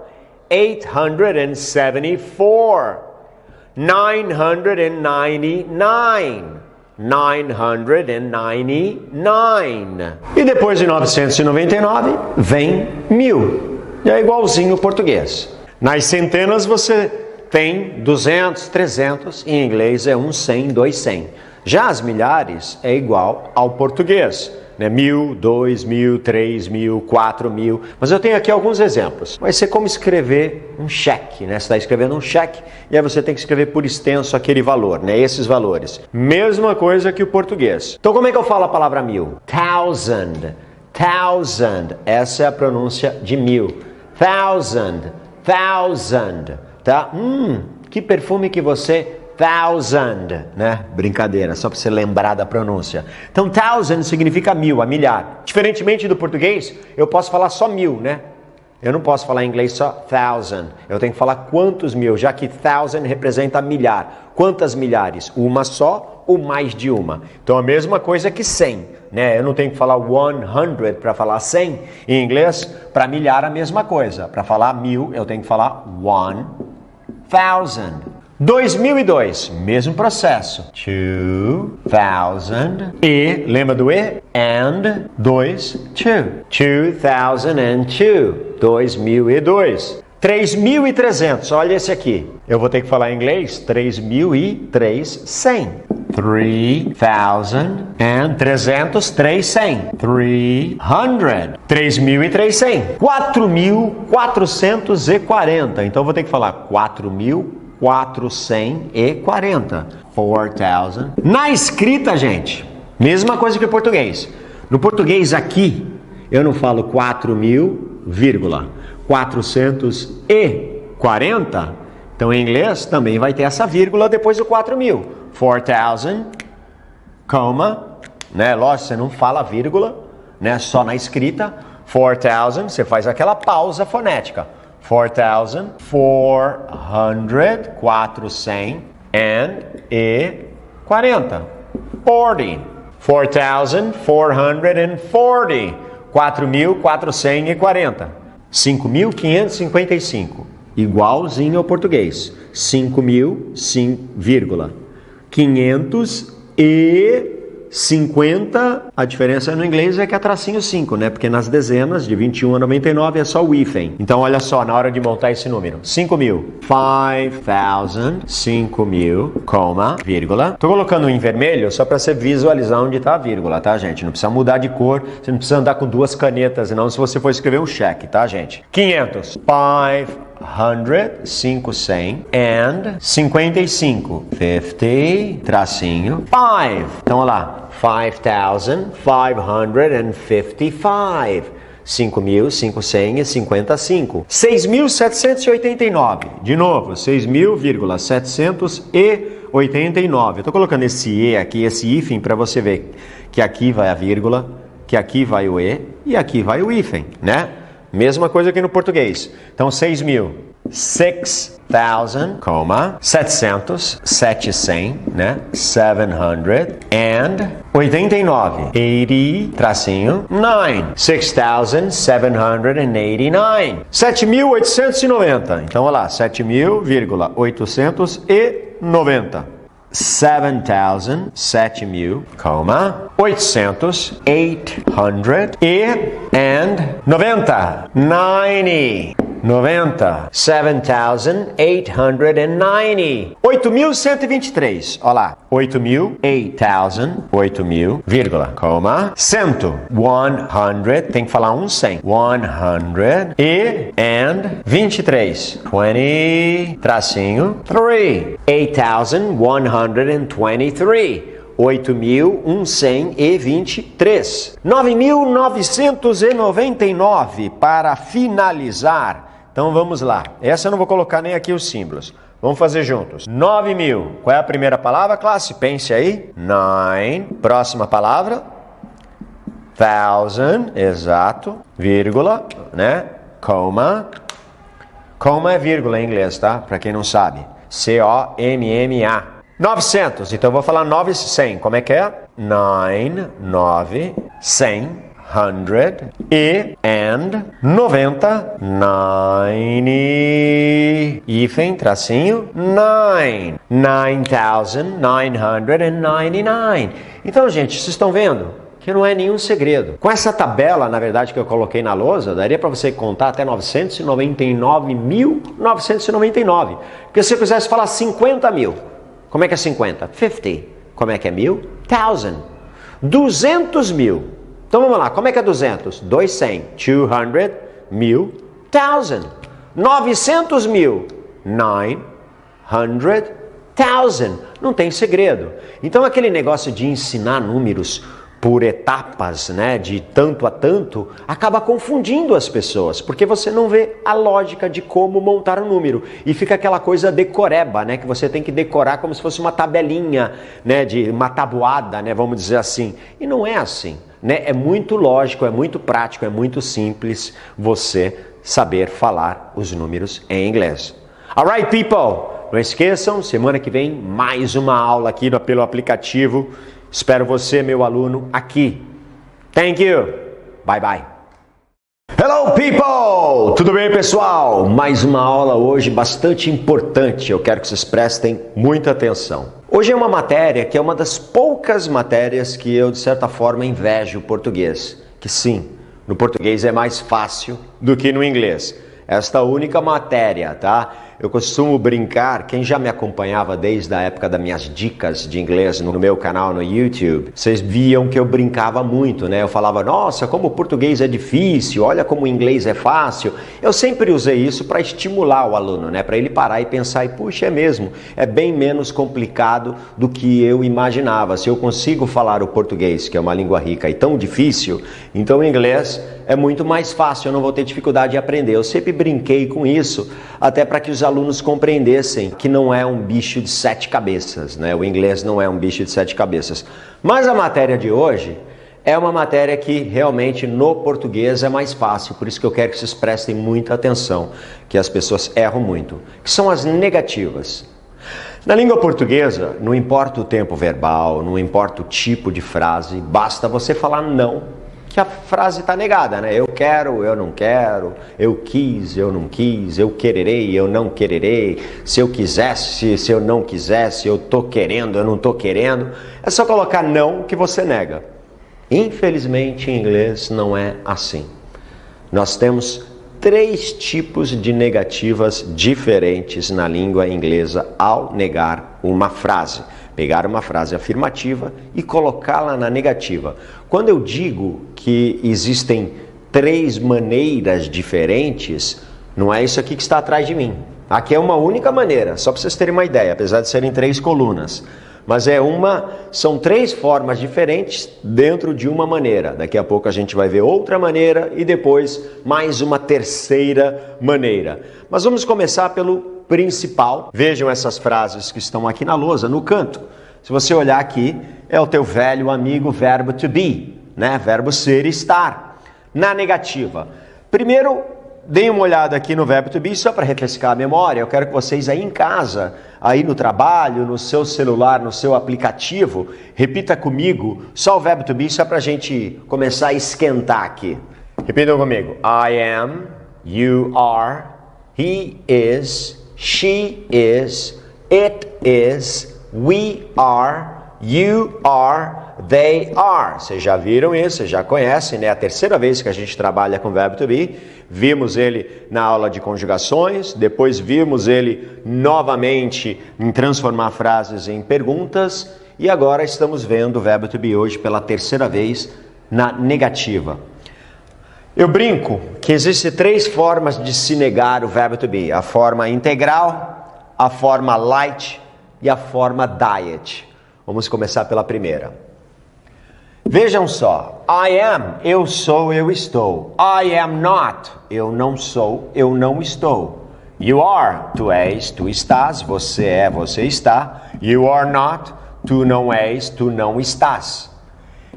874. 999. 999. E depois de 999 vem 1000. E é igualzinho ao português. Nas centenas você tem 200, 300, em inglês é 100, 200. Já as milhares é igual ao português, né? 1000, 2000, 3000, 4000. Mas eu tenho aqui alguns exemplos. Vai ser como escrever um cheque, né? Você está escrevendo um cheque e aí você tem que escrever por extenso aquele valor, né? Esses valores. Mesma coisa que o português. Então como é que eu falo a palavra 1000? Thousand, thousand. Essa é a pronúncia de 1000. Thousand, thousand. Tá? Que perfume que você... Thousand, né? Brincadeira, só para você lembrar da pronúncia. Então, thousand significa 1000, a milhar. Diferentemente do português, eu posso falar só 1000, né? Eu não posso falar em inglês só thousand. Eu tenho que falar quantos mil, já que thousand representa milhar. Quantas milhares? Uma só ou mais de uma? Então, a mesma coisa que 100, né? Eu não tenho que falar 100 para falar 100. Em inglês, para milhar, a mesma coisa. Para falar 1000, eu tenho que falar 1000. 2002, mesmo processo. 2000 e, lembra do e? And, 2, 2002. 2002. 3.300, olha esse aqui. Eu vou ter que falar em inglês, 3.300. 3.300, 300. 3.300. 4.440. Então eu vou ter que falar 4.440. 4,000. Na escrita, gente, mesma coisa que o português. No português aqui, eu não falo 4.440. Então em inglês também vai ter essa vírgula depois do 4.000. 4,000, né? Lógico, você não fala vírgula, né? Só na escrita. 4,000, você faz aquela pausa fonética. 4,400, 440. 4,440. 4.440. 5.555. Igualzinho ao português. 5.000, vírgula. 550, a diferença no inglês é que é tracinho 5, né? Porque nas dezenas, de 21 a 99, é só o hífen. Então, olha só, na hora de montar esse número. 5.000. 5,000. 5.000, vírgula. Tô colocando em vermelho só para você visualizar onde tá a vírgula, tá, gente? Não precisa mudar de cor, você não precisa andar com duas canetas, não, se você for escrever um cheque, tá, gente? 500. 500, 500 and 55. 50, tracinho, 5. Então, olha lá. 5,555. 5.555. 6.789. De novo, 6.789. Eu estou colocando esse E aqui, esse hífen, para você ver que aqui vai a vírgula, que aqui vai o E e aqui vai o hífen, né? Mesma coisa que no português. Então, 6.000. 6,000, 700, 700, né? 700 and 89. 80, tracinho, 9. 6,789. 7.890. Então, olha lá, 7.890. 7,000, 7.000, 800, 800 and 90. 90. 7,890. 8.123. Olha lá. 8.000, 8.000, vírgula, 100. 100. Tem que falar 100. 100 e and 23. 20, tracinho, 3. 8,123. 8.123. 9.999 para finalizar. Então vamos lá. Essa eu não vou colocar nem aqui os símbolos. Vamos fazer juntos. 9.000. Qual é a primeira palavra, classe? Pense aí. 9. Próxima palavra. 1,000. Exato. Vírgula, né? Coma. Coma é vírgula em inglês, tá? Para quem não sabe. C-O-M-M-A. 900. Então eu vou falar 900. Como é que é? 9, 100. 100 e and 90, 90, hífen, tracinho, 9, 9,999. Então, gente, vocês estão vendo que não é nenhum segredo. Com essa tabela, na verdade, que eu coloquei na lousa, daria para você contar até 999.999. Porque se eu quisesse falar 50 mil, como é que é 50? 50. Como é que é 1.000? 1,000. 200 mil. Então vamos lá, como é que é 200? 200. 200, 1,000, 1,000. 900 mil. 900, 1,000. Não tem segredo. Então aquele negócio de ensinar números por etapas, né, de tanto a tanto, acaba confundindo as pessoas, porque você não vê a lógica de como montar um número. E fica aquela coisa decoreba, né, que você tem que decorar como se fosse uma tabelinha, né, de uma tabuada, né, vamos dizer assim. E não é assim, né? É muito lógico, é muito prático, é muito simples você saber falar os números em inglês. Alright, people! Não esqueçam, semana que vem, mais uma aula aqui pelo aplicativo. Espero você, meu aluno, aqui. Thank you. Bye, bye. Hello, people! Tudo bem, pessoal? Mais uma aula hoje bastante importante. Eu quero que vocês prestem muita atenção. Hoje é uma matéria que é uma das poucas matérias que eu, de certa forma, invejo o português. Que sim, no português é mais fácil do que no inglês. Esta única matéria, tá? Eu costumo brincar, quem já me acompanhava desde a época das minhas dicas de inglês no meu canal no YouTube, vocês viam que eu brincava muito, né? Eu falava, nossa, como o português é difícil, olha como o inglês é fácil. Eu sempre usei isso para estimular o aluno, né? Para ele parar e pensar, e puxa, é mesmo, é bem menos complicado do que eu imaginava. Se eu consigo falar o português, que é uma língua rica e tão difícil, então o inglês é muito mais fácil, eu não vou ter dificuldade de aprender. Eu sempre brinquei com isso, até para que os alunos compreendessem que não é um bicho de 7 cabeças, né? O inglês não é um bicho de 7 cabeças. Mas a matéria de hoje é uma matéria que realmente no português é mais fácil, por isso que eu quero que vocês prestem muita atenção, que as pessoas erram muito, que são as negativas. Na língua portuguesa, não importa o tempo verbal, não importa o tipo de frase, basta você falar não, que a frase está negada, né? Eu quero, eu não quero, eu quis, eu não quis, eu quererei, eu não quererei, se eu quisesse, se eu não quisesse, eu tô querendo, eu não tô querendo. É só colocar não que você nega. Infelizmente, em inglês não é assim. Nós temos 3 tipos de negativas diferentes na língua inglesa ao negar uma frase. Pegar uma frase afirmativa e colocá-la na negativa. Quando eu digo que existem 3 maneiras diferentes, não é isso aqui que está atrás de mim. Aqui é uma única maneira, só para vocês terem uma ideia, apesar de serem 3 colunas. Mas são 3 formas diferentes dentro de uma maneira. Daqui a pouco a gente vai ver outra maneira e depois mais uma terceira maneira. Mas vamos começar pelo principal. Vejam essas frases que estão aqui na lousa, no canto. Se você olhar aqui, é o teu velho amigo verbo to be, né? Verbo ser e estar. Na negativa. Primeiro, deem uma olhada aqui no verbo to be, só para refrescar a memória. Eu quero que vocês aí em casa, aí no trabalho, no seu celular, no seu aplicativo, repita comigo só o verbo to be, só para a gente começar a esquentar aqui. Repitam comigo. I am, you are, he is, she is, it is, we are, you are, they are. Vocês já viram isso, vocês já conhecem, né? É a terceira vez que a gente trabalha com o verbo to be. Vimos ele na aula de conjugações, depois vimos ele novamente em transformar frases em perguntas e agora estamos vendo o verbo to be hoje pela terceira vez na negativa. Eu brinco que existem 3 formas de se negar o verbo to be. A forma integral, a forma light e a forma diet. Vamos começar pela primeira. Vejam só. I am, eu sou, eu estou. I am not, eu não sou, eu não estou. You are, tu és, tu estás. Você é, você está. You are not, tu não és, tu não estás.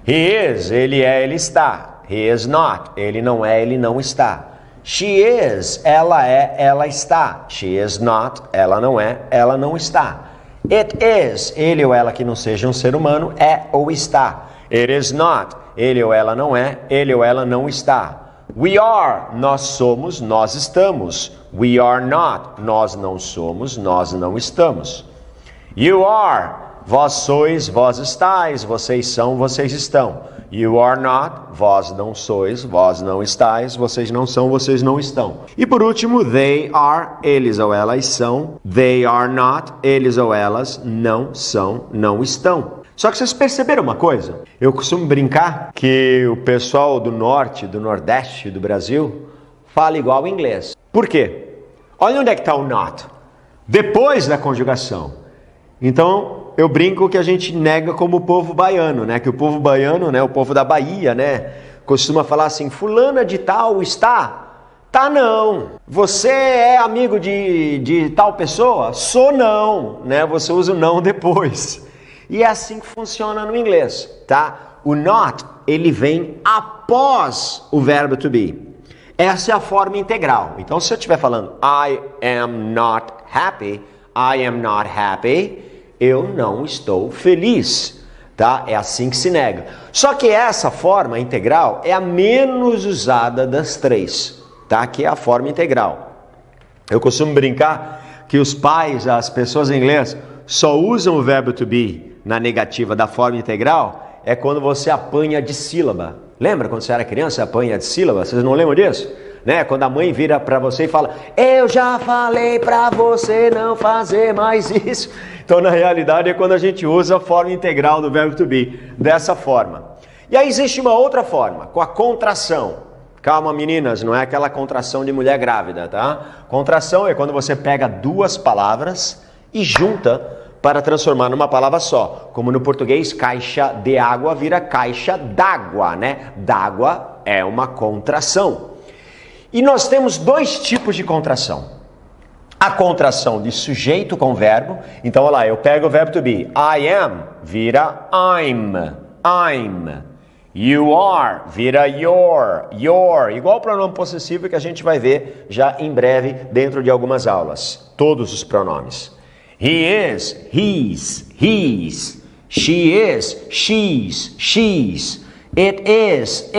He is, ele é, ele está. He is not, ele não é, ele não está. She is, ela é, ela está. She is not, ela não é, ela não está. It is, ele ou ela que não seja um ser humano, é ou está. It is not. Ele ou ela não é. Ele ou ela não está. We are. Nós somos, nós estamos. We are not. Nós não somos, nós não estamos. You are. Vós sois, vós estáis. Vocês são, vocês estão. You are not. Vós não sois, vós não estáis. Vocês não são, vocês não estão. E por último, they are. Eles ou elas são. They are not. Eles ou elas não são, não estão. Só que vocês perceberam uma coisa? Eu costumo brincar que o pessoal do norte, do nordeste do Brasil, fala igual ao inglês. Por quê? Olha onde é que está o not. Depois da conjugação. Então, eu brinco que a gente nega como o povo baiano, né? Que o povo baiano, né? O povo da Bahia, né? Costuma falar assim, fulana de tal está? Tá não. Você é amigo de tal pessoa? Sou não, né? Você usa o não depois. E é assim que funciona no inglês, tá? O not, ele vem após o verbo to be. Essa é a forma integral. Então, se eu estiver falando I am not happy, eu não estou feliz, tá? É assim que se nega. Só que essa forma integral é a menos usada das três, tá? Que é a forma integral. Eu costumo brincar que os pais, as pessoas em inglês, só usam o verbo to be na negativa da forma integral é quando você apanha de sílaba. Lembra quando você era criança, apanha de sílaba? Vocês não lembram disso? Né? Quando a mãe vira para você e fala, eu já falei para você não fazer mais isso. Então, na realidade, é quando a gente usa a forma integral do verbo to be, dessa forma. E aí existe uma outra forma, com a contração. Calma, meninas, não é aquela contração de mulher grávida, tá? Contração é quando você pega duas palavras e junta para transformar numa palavra só. Como no português, caixa de água vira caixa d'água, né? D'água é uma contração. E nós temos dois tipos de contração. A contração de sujeito com verbo. Então, olha lá, eu pego o verbo to be. I am vira I'm. You are vira your. Igual o pronome possessivo que a gente vai ver já em breve dentro de algumas aulas. Todos os pronomes. He is, he's. She is, she's. It is,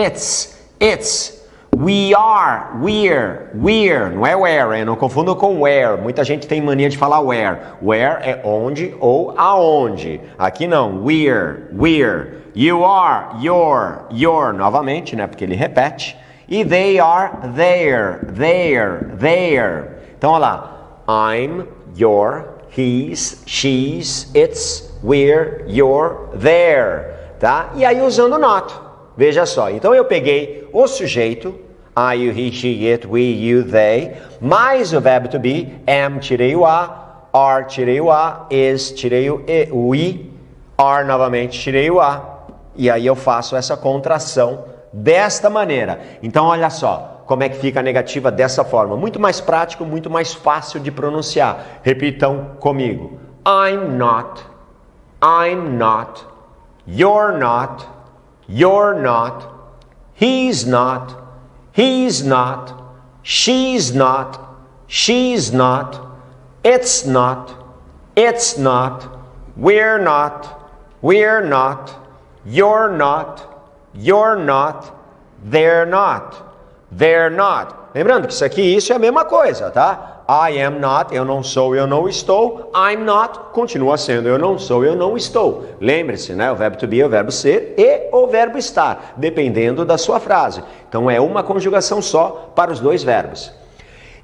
it's. We are, we're. Não é where, eu não confundo com where. Muita gente tem mania de falar where. Where é onde ou aonde. Aqui não, we're. You are, your. Novamente, né? Porque ele repete. E they are, their. Então, olha lá. I'm, your, he's, she's, it's, we're, your, their. Tá? E aí usando not. Veja só. Então eu peguei o sujeito, I, you, he, she, it, we, you, they, mais o verbo to be, am, tirei o a, are, tirei o a, is, tirei o i, are, novamente, tirei o a. E aí eu faço essa contração desta maneira. Então olha só, como é que fica a negativa dessa forma. Muito mais prático, muito mais fácil de pronunciar. Repitam comigo. I'm not, you're not, he's not, she's not, it's not, we're not, you're not, they're not. Lembrando que isso é a mesma coisa, tá? I am not, eu não sou, eu não estou. I'm not, continua sendo, eu não sou, eu não estou. Lembre-se, né? O verbo to be é o verbo ser e o verbo estar, dependendo da sua frase. Então é uma conjugação só para os dois verbos.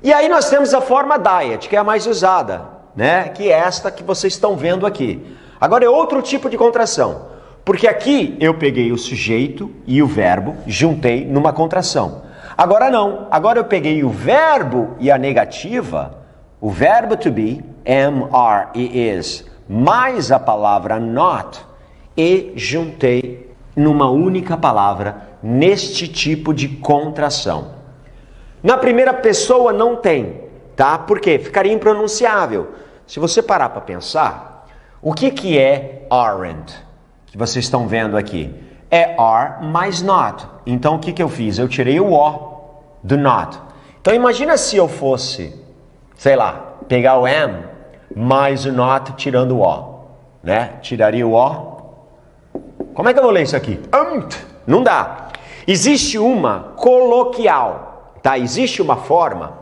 E aí nós temos a forma diet, que é a mais usada, né? Que é esta que vocês estão vendo aqui. Agora é outro tipo de contração. Porque aqui eu peguei o sujeito e o verbo, juntei numa contração. Agora não, agora eu peguei o verbo e a negativa, o verbo to be, am, are e is, mais a palavra not, e juntei numa única palavra neste tipo de contração. Na primeira pessoa não tem, tá? Por quê? Ficaria impronunciável. Se você parar para pensar, o que é aren't? Que vocês estão vendo aqui. É are mais not. Então o que eu fiz? Eu tirei o o do not. Então imagina se eu fosse, sei lá, pegar o am mais o not tirando o o, né? Tiraria o o Como é que eu vou ler isso aqui? Não dá. Existe uma coloquial, tá? Existe uma forma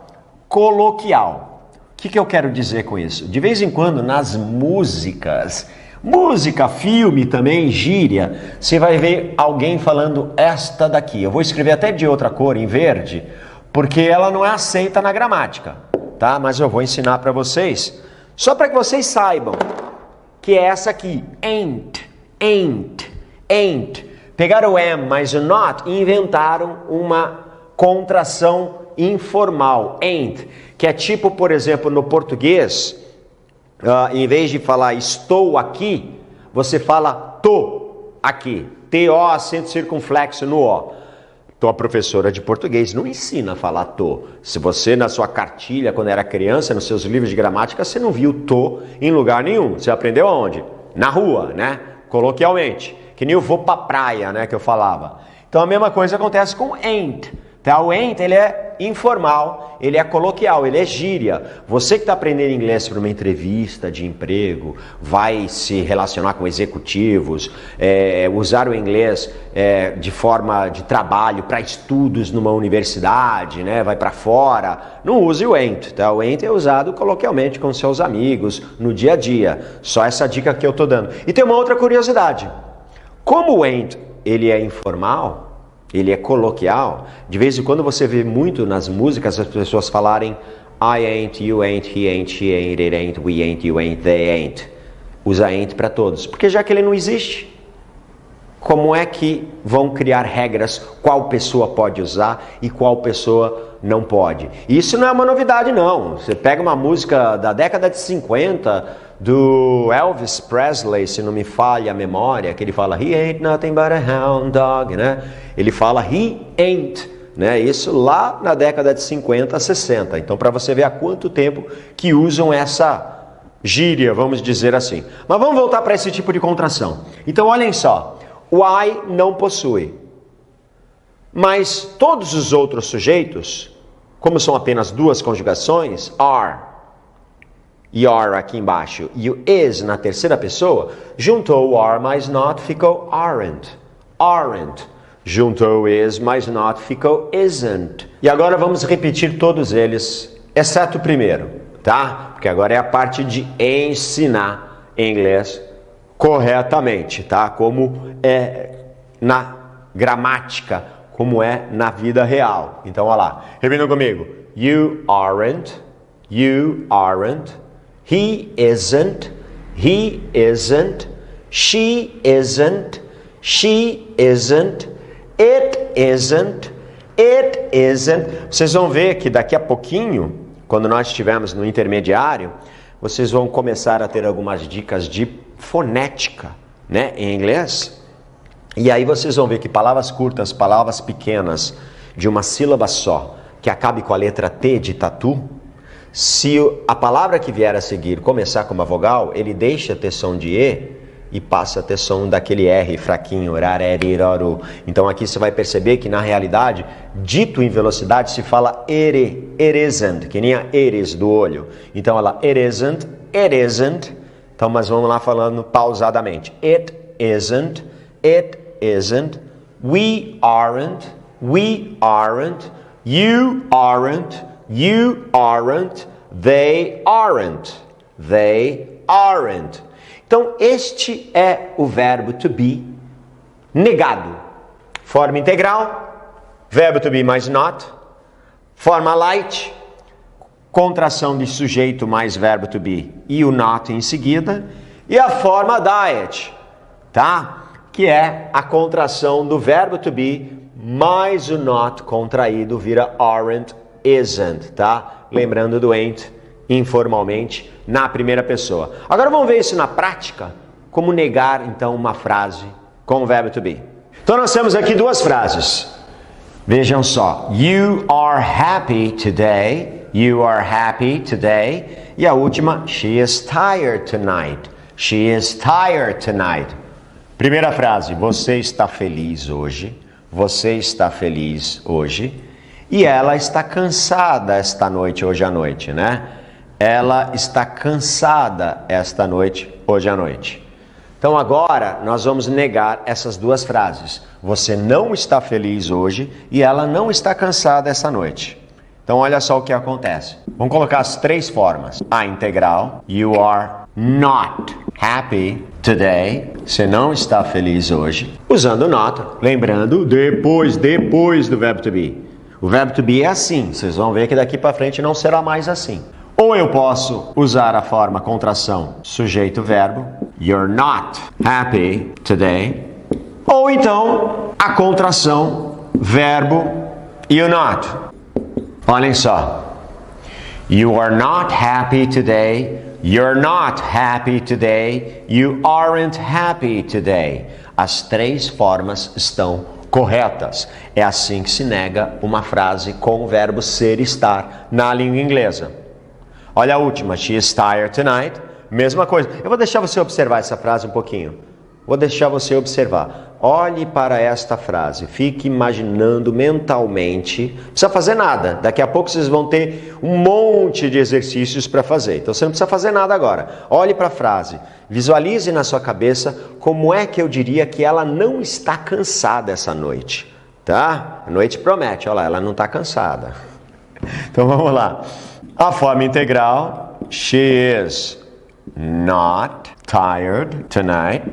coloquial. O que eu quero dizer com isso? De vez em quando nas músicas, música, filme também, gíria, você vai ver alguém falando esta daqui. Eu vou escrever até de outra cor, em verde, porque ela não é aceita na gramática, tá? Mas eu vou ensinar para vocês, só para que vocês saibam que é essa aqui, ain't, ain't, ain't. Pegaram o am mais o not e inventaram uma contração informal, ain't, que é tipo, por exemplo, no português, em vez de falar estou aqui, você fala tô aqui, T-O, acento circunflexo no O. Tua professora de português não ensina a falar tô. Se você na sua cartilha, quando era criança, nos seus livros de gramática, você não viu tô em lugar nenhum. Você aprendeu aonde? Na rua, né? Coloquialmente. Que nem eu vou pra praia, né? Que eu falava. Então a mesma coisa acontece com ain't. Tá? O ain't, ele é informal, ele é coloquial, ele é gíria. Você que está aprendendo inglês para uma entrevista de emprego, vai se relacionar com executivos, usar o inglês de forma de trabalho para estudos numa universidade, né? Vai para fora, não use o ain't. Tá? O ain't é usado coloquialmente com seus amigos, no dia a dia. Só essa dica que eu estou dando. E tem uma outra curiosidade. Como o ain't, ele é informal, ele é coloquial, de vez em quando você vê muito nas músicas as pessoas falarem I ain't, you ain't, he ain't, she ain't, it ain't, we ain't, you ain't, they ain't. Usa ain't para todos, porque já que ele não existe, como é que vão criar regras qual pessoa pode usar e qual pessoa não pode? Isso não é uma novidade não, você pega uma música da década de 50, do Elvis Presley, se não me falha a memória, que ele fala he ain't nothing but a hound dog, né? Ele fala he ain't, né? Isso lá na década de 50, 60. Então para você ver há quanto tempo que usam essa gíria, vamos dizer assim. Mas vamos voltar para esse tipo de contração. Então olhem só, o I não possui. Mas todos os outros sujeitos, como são apenas duas conjugações, are e are aqui embaixo, e o is na terceira pessoa, juntou o are mais not, ficou aren't. Aren't. Juntou is mais not, ficou isn't. E agora vamos repetir todos eles, exceto o primeiro, tá? Porque agora é a parte de ensinar inglês corretamente, tá? Como é na gramática, como é na vida real. Então, olha lá. Repita comigo. You aren't. You aren't. He isn't, he isn't, she isn't, she isn't, it isn't, it isn't. Vocês vão ver que daqui a pouquinho, quando nós estivermos no intermediário, vocês vão começar a ter algumas dicas de fonética, né, em inglês. E aí vocês vão ver que palavras curtas, palavras pequenas, de uma sílaba só, que acabe com a letra T de tatu, se a palavra que vier a seguir começar com uma vogal, ele deixa ter som de E e passa a ter som daquele R fraquinho, rareriroru. Então aqui você vai perceber que na realidade, dito em velocidade, se fala it isn't, que nem a iris do olho. Então ela it isn't, it isn't. Então mas vamos lá falando pausadamente. It isn't, we aren't, you aren't, you aren't, they aren't, they aren't. Então, este é o verbo to be negado. Forma integral, verbo to be mais not. Forma light, contração de sujeito mais verbo to be e o not em seguida. E a forma diet, tá? Que é a contração do verbo to be mais o not contraído vira aren't, isn't, tá? Lembrando do ain't informalmente na primeira pessoa. Agora vamos ver isso na prática, como negar então uma frase com o verbo to be. Então nós temos aqui duas frases. Vejam só. You are happy today. You are happy today. E a última, she is tired tonight. She is tired tonight. Primeira frase, você está feliz hoje. Você está feliz hoje. E ela está cansada esta noite, hoje à noite, né? Ela está cansada esta noite, hoje à noite. Então agora nós vamos negar essas duas frases. Você não está feliz hoje e ela não está cansada essa noite. Então olha só o que acontece. Vamos colocar as três formas. A integral. You are not happy today. Você não está feliz hoje. Usando not. Lembrando, depois do verbo to be. O verbo to be é assim. Vocês vão ver que daqui para frente não será mais assim. Ou eu posso usar a forma contração sujeito-verbo. You're not happy today. Ou então a contração verbo you not. Olhem só. You are not happy today. You're not happy today. You aren't happy today. As três formas estão corretas. É assim que se nega uma frase com o verbo ser e estar na língua inglesa. Olha a última. She is tired tonight. Mesma coisa. Eu vou deixar você observar essa frase um pouquinho. Vou deixar você observar. Olhe para esta frase. Fique imaginando mentalmente. Não precisa fazer nada. Daqui a pouco vocês vão ter um monte de exercícios para fazer. Então você não precisa fazer nada agora. Olhe para a frase. Visualize na sua cabeça como é que eu diria que ela não está cansada essa noite. Tá? A noite promete. Olha lá, ela não está cansada. Então vamos lá. A forma integral. She is not tired tonight.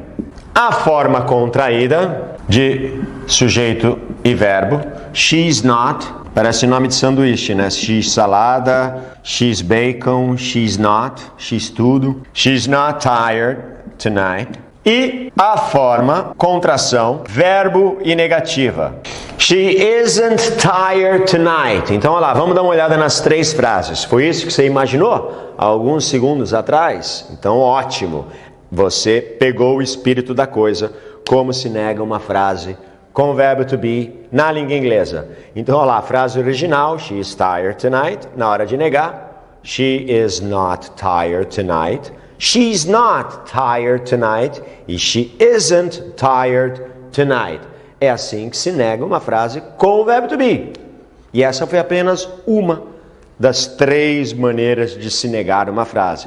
A forma contraída de sujeito e verbo. She's not. Parece nome de sanduíche, né? She's salada. She's bacon. She's not. She's tudo. She's not tired tonight. E a forma contração verbo e negativa. She isn't tired tonight. Então, olha lá, vamos dar uma olhada nas três frases. Foi isso que você imaginou há alguns segundos atrás? Então, ótimo. Você pegou o espírito da coisa, como se nega uma frase com o verbo to be na língua inglesa. Então, olha lá, a frase original, she is tired tonight. Na hora de negar, she is not tired tonight. She's not tired tonight. E she isn't tired tonight. É assim que se nega uma frase com o verbo to be. E essa foi apenas uma das três maneiras de se negar uma frase.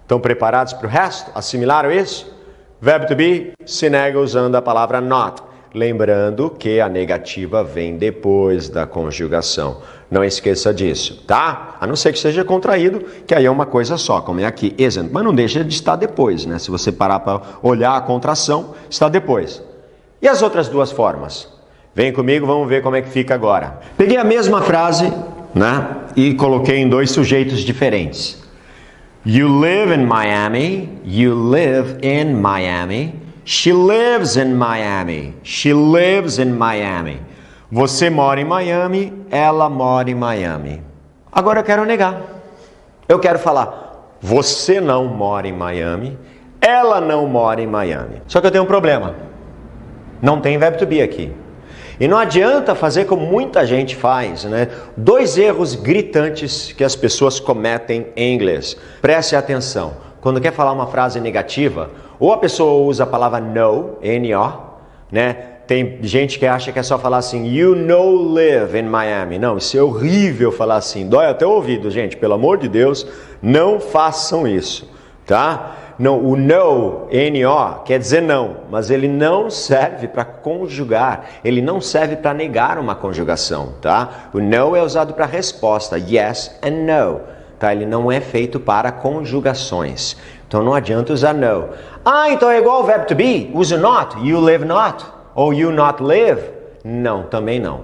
Estão preparados para o resto? Assimilaram isso? Verbo to be se nega usando a palavra not. Lembrando que a negativa vem depois da conjugação. Não esqueça disso, tá? A não ser que seja contraído, que aí é uma coisa só, como é aqui, isn't. Mas não deixa de estar depois, né? Se você parar para olhar a contração, está depois. E as outras duas formas? Vem comigo, vamos ver como é que fica agora. Peguei a mesma frase, né? E coloquei em dois sujeitos diferentes. You live in Miami. You live in Miami. She lives in Miami. She lives in Miami. Você mora em Miami. Ela mora em Miami. Agora eu quero negar. Eu quero falar, você não mora em Miami. Ela não mora em Miami. Só que eu tenho um problema. Não tem verbo to be aqui. E não adianta fazer como muita gente faz, né? Dois erros gritantes que as pessoas cometem em inglês. Preste atenção. Quando quer falar uma frase negativa, ou a pessoa usa a palavra no, N-O, né? Tem gente que acha que é só falar assim, you no live in Miami. Não, isso é horrível falar assim. Dói até o ouvido, gente. Pelo amor de Deus, não façam isso, tá? Não, o no, N-O, quer dizer não, mas ele não serve para conjugar, ele não serve para negar uma conjugação, tá? O no é usado para resposta, yes and no, tá? Ele não é feito para conjugações, então não adianta usar no. Ah, então é igual o verbo to be, usa not, you live not, ou you not live. Não, também não.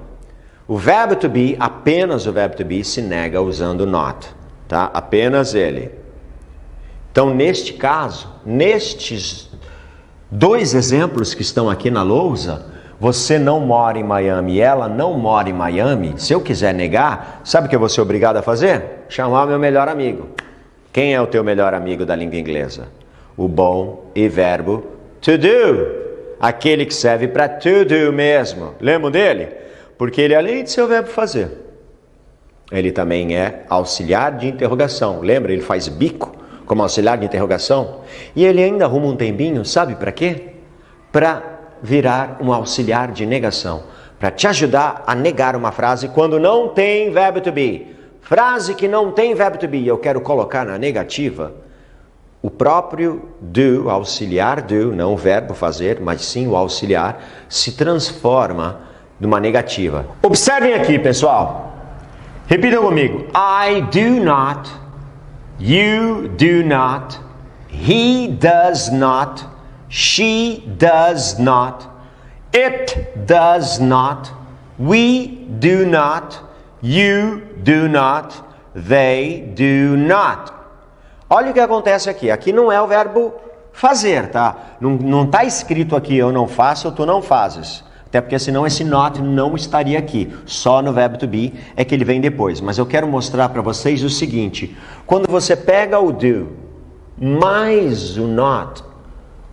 O verbo to be, apenas o verbo to be se nega usando not, tá? Apenas ele. Então, neste caso, nestes dois exemplos que estão aqui na lousa, você não mora em Miami, ela não mora em Miami. Se eu quiser negar, sabe o que eu vou ser obrigado a fazer? Chamar o meu melhor amigo. Quem é o teu melhor amigo da língua inglesa? O bom e verbo to do. Aquele que serve para to do mesmo. Lembram dele? Porque ele, além de ser o verbo fazer, ele também é auxiliar de interrogação. Lembra? Ele faz bico como auxiliar de interrogação, e ele ainda arruma um tempinho, sabe para quê? Para virar um auxiliar de negação, para te ajudar a negar uma frase quando não tem verbo to be. Frase que não tem verbo to be, eu quero colocar na negativa, o próprio do, auxiliar do, não o verbo fazer, mas sim o auxiliar, se transforma numa negativa. Observem aqui, pessoal. Repitam comigo. I do not, you do not, he does not, she does not, it does not, we do not, you do not, they do not. Olha o que acontece aqui. Aqui não é o verbo fazer, tá? Não está escrito aqui eu não faço ou tu não fazes. Até porque senão esse not não estaria aqui. Só no verbo to be é que ele vem depois. Mas eu quero mostrar para vocês o seguinte. Quando você pega o do mais o not,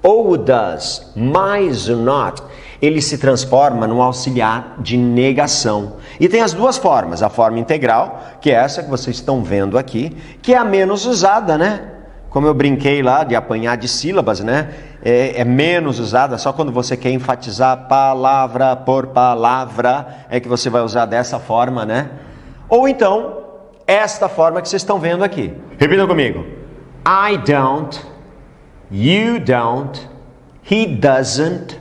ou o does mais o not, ele se transforma num auxiliar de negação. E tem as duas formas, a forma integral, que é essa que vocês estão vendo aqui, que é a menos usada, né? Como eu brinquei lá de apanhar de sílabas, né? É menos usada, só quando você quer enfatizar palavra por palavra, é que você vai usar dessa forma, né? Ou então, esta forma que vocês estão vendo aqui. Repitam comigo. I don't, you don't, he doesn't,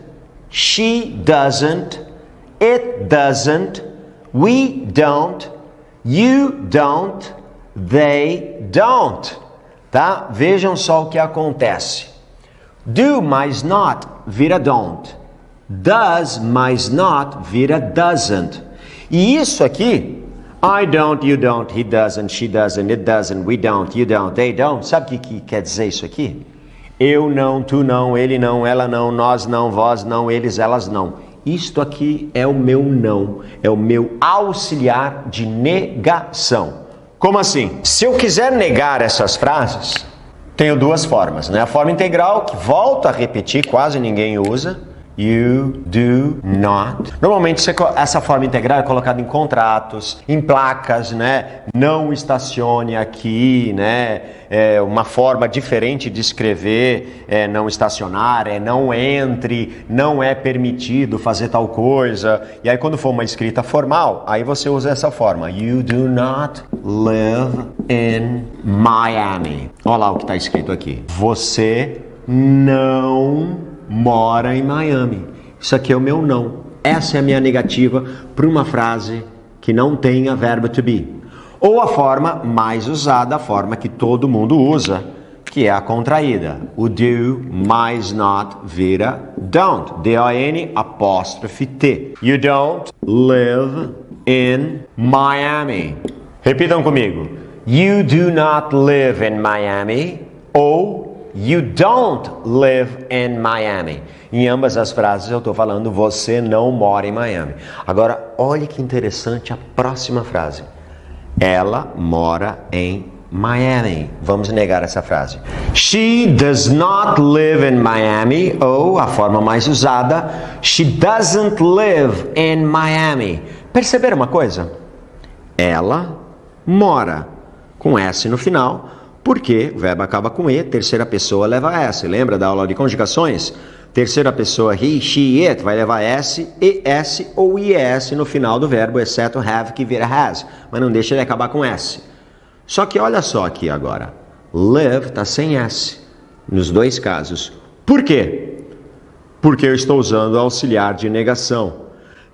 she doesn't, it doesn't, we don't, you don't, they don't. Tá? Vejam só o que acontece. Do mais not vira don't. Does mais not vira doesn't. E isso aqui, I don't, you don't, he doesn't, she doesn't, it doesn't, we don't, you don't, they don't. Sabe o que quer dizer isso aqui? Eu não, tu não, ele não, ela não, nós não, vós não, eles, elas não. Isto aqui é o meu não, é o meu auxiliar de negação. Como assim? Se eu quiser negar essas frases, tenho duas formas, né? A forma integral, que volto a repetir, quase ninguém usa. You do not. Normalmente essa forma integral é colocada em contratos, em placas, né? Não estacione aqui, né? É uma forma diferente de escrever não estacionar, não entre, não é permitido fazer tal coisa. E aí quando for uma escrita formal, aí você usa essa forma. You do not live in Miami. Olha lá o que está escrito aqui. Você não mora em Miami. Isso aqui é o meu não. Essa é a minha negativa para uma frase que não tenha verbo to be. Ou a forma mais usada, a forma que todo mundo usa, que é a contraída. O do mais not vira don't. D-O-N apóstrofe T. You don't live in Miami. Repitam comigo. You do not live in Miami. Ou you don't live in Miami. Em ambas as frases eu estou falando você não mora em Miami. Agora, olhe que interessante a próxima frase. Ela mora em Miami. Vamos negar essa frase. She does not live in Miami. Ou, a forma mais usada, she doesn't live in Miami. Perceberam uma coisa? Ela mora com S no final. Porque o verbo acaba com E, terceira pessoa leva S. Lembra da aula de conjugações? Terceira pessoa, he, she, it, vai levar S, ES ou IES no final do verbo, exceto have, que vira has. Mas não deixa ele acabar com S. Só que olha só aqui agora. Live está sem S, nos dois casos. Por quê? Porque eu estou usando o auxiliar de negação.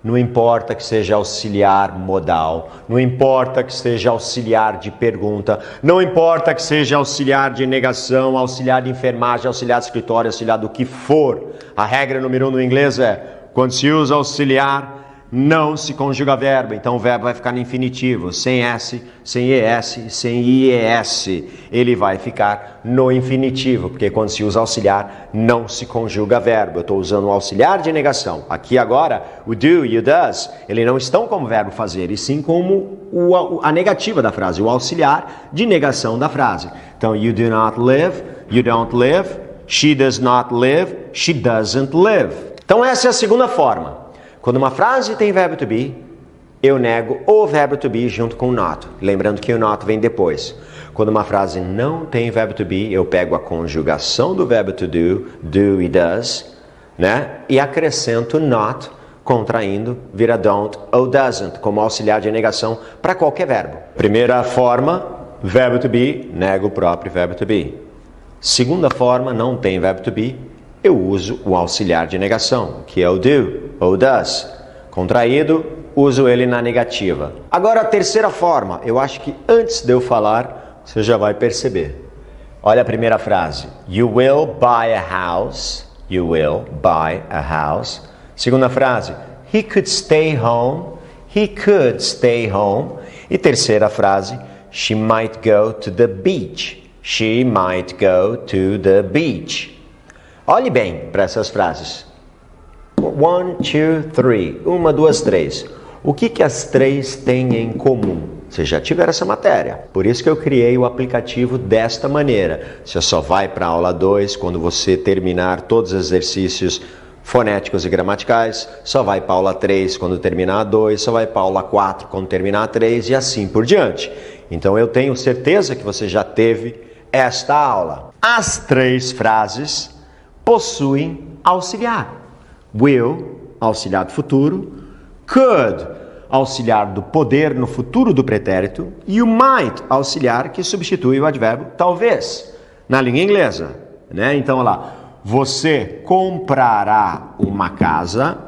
Não importa que seja auxiliar modal, não importa que seja auxiliar de pergunta, não importa que seja auxiliar de negação, auxiliar de enfermagem, auxiliar de escritório, auxiliar do que for. A regra número 1 no inglês é, quando se usa auxiliar, não se conjuga verbo. Então o verbo vai ficar no infinitivo, sem S, sem ES, sem IES. Ele vai ficar no infinitivo, porque quando se usa auxiliar, não se conjuga verbo. Eu estou usando um auxiliar de negação. Aqui agora, o do e o does, eles não estão como verbo fazer, e sim como a negativa da frase, o auxiliar de negação da frase. Então, you do not live, you don't live, she does not live, she doesn't live. Então essa é a segunda forma. Quando uma frase tem verbo to be, eu nego o verbo to be junto com o not. Lembrando que o not vem depois. Quando uma frase não tem verbo to be, eu pego a conjugação do verbo to do e does, né? E acrescento not, contraindo, vira don't ou doesn't, como auxiliar de negação para qualquer verbo. Primeira forma, verbo to be, nego o próprio verbo to be. Segunda forma, não tem verbo to be, eu uso o auxiliar de negação, que é o do ou does. Contraído, uso ele na negativa. Agora a terceira forma, eu acho que antes de eu falar, você já vai perceber. Olha a primeira frase. You will buy a house. You will buy a house. Segunda frase. He could stay home. He could stay home. E terceira frase. She might go to the beach. She might go to the beach. Olhe bem para essas frases. 1, 2, 3. 1, 2, 3. O que as três têm em comum? Vocês já tiveram essa matéria. Por isso que eu criei o aplicativo desta maneira. Você só vai para a aula 2 quando você terminar todos os exercícios fonéticos e gramaticais. Só vai para a aula 3 quando terminar a 2. Só vai para a aula 4 quando terminar a 3 e assim por diante. Então eu tenho certeza que você já teve esta aula. As três frases possuem auxiliar. Will, auxiliar do futuro. Could, auxiliar do poder no futuro do pretérito. E o might, auxiliar que substitui o advérbio talvez, na língua inglesa. Né? Então, olha lá. Você comprará uma casa.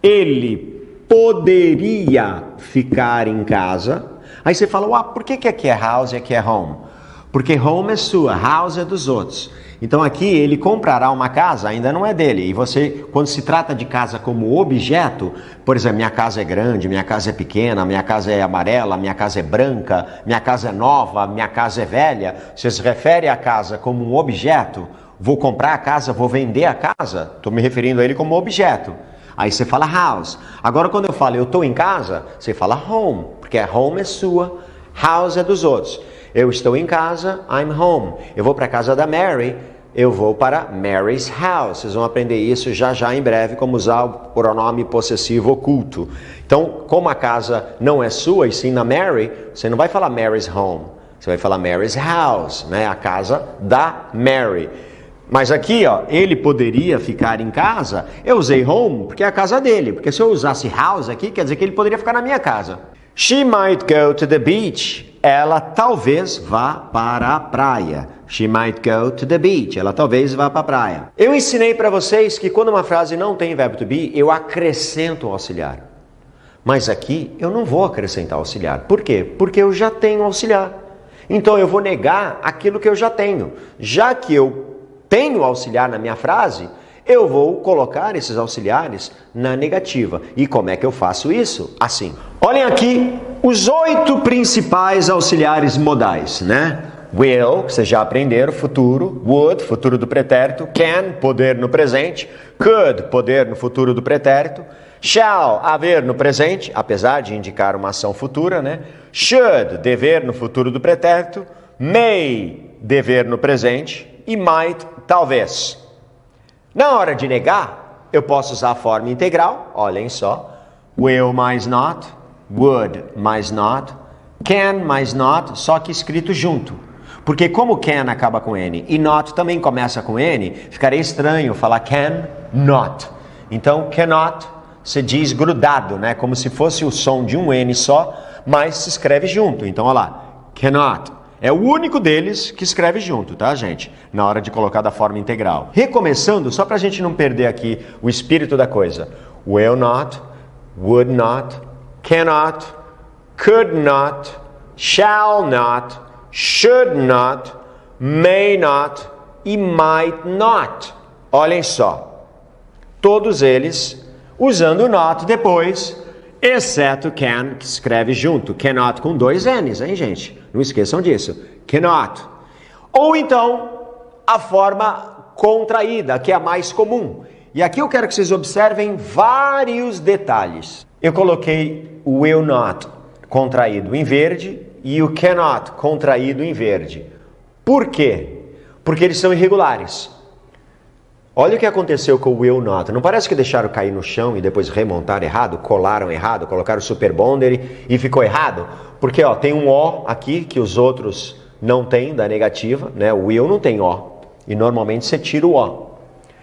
Ele poderia ficar em casa. Aí você fala, por que aqui é house e aqui é home? Porque home é sua, house é dos outros. Então aqui ele comprará uma casa, ainda não é dele. E você, quando se trata de casa como objeto, por exemplo, minha casa é grande, minha casa é pequena, minha casa é amarela, minha casa é branca, minha casa é nova, minha casa é velha. Você se refere à casa como um objeto, vou comprar a casa, vou vender a casa, estou me referindo a ele como objeto. Aí você fala house. Agora quando eu falo eu estou em casa, você fala home, porque a home é sua, house é dos outros. Eu estou em casa, I'm home. Eu vou para a casa da Mary, eu vou para Mary's house. Vocês vão aprender isso já em breve, como usar o pronome possessivo oculto. Então, como a casa não é sua e sim da Mary, você não vai falar Mary's home. Você vai falar Mary's house, né? A casa da Mary. Mas aqui, ele poderia ficar em casa. Eu usei home porque é a casa dele. Porque se eu usasse house aqui, quer dizer que ele poderia ficar na minha casa. She might go to the beach. Ela talvez vá para a praia. She might go to the beach. Ela talvez vá para a praia. Eu ensinei para vocês que quando uma frase não tem verbo to be, eu acrescento o auxiliar. Mas aqui eu não vou acrescentar auxiliar. Por quê? Porque eu já tenho auxiliar. Então eu vou negar aquilo que eu já tenho. Já que eu tenho auxiliar na minha frase, eu vou colocar esses auxiliares na negativa. E como é que eu faço isso? Assim. Olhem aqui os 8 principais auxiliares modais, né? Will, que vocês já aprenderam, futuro. Would, futuro do pretérito. Can, poder no presente. Could, poder no futuro do pretérito. Shall, haver no presente, apesar de indicar uma ação futura, né? Should, dever no futuro do pretérito. May, dever no presente. E might, talvez. Na hora de negar, eu posso usar a forma integral, olhem só. Will mais not, would mais not, can mais not, só que escrito junto. Porque como can acaba com N e not também começa com N, ficaria estranho falar can not. Então, cannot se diz grudado, né? Como se fosse o som de um N só, mas se escreve junto. Então, olha lá, cannot. É o único deles que escreve junto, tá, gente? Na hora de colocar da forma integral. Recomeçando, só para a gente não perder aqui o espírito da coisa. Will not, would not, cannot, could not, shall not, should not, may not e might not. Olhem só. Todos eles usando not depois, exceto can, que escreve junto. Cannot com 2 N's, hein, gente? Não esqueçam disso. Cannot. Ou então, a forma contraída, que é a mais comum. E aqui eu quero que vocês observem vários detalhes. Eu coloquei o will not contraído em verde e o cannot contraído em verde. Por quê? Porque eles são irregulares. Olha o que aconteceu com o will not. Não parece que deixaram cair no chão e depois remontaram errado? Colaram errado, colocaram o super bonder e ficou errado? Porque tem um O aqui que os outros não têm da negativa, né? O will não tem O. E normalmente você tira o O.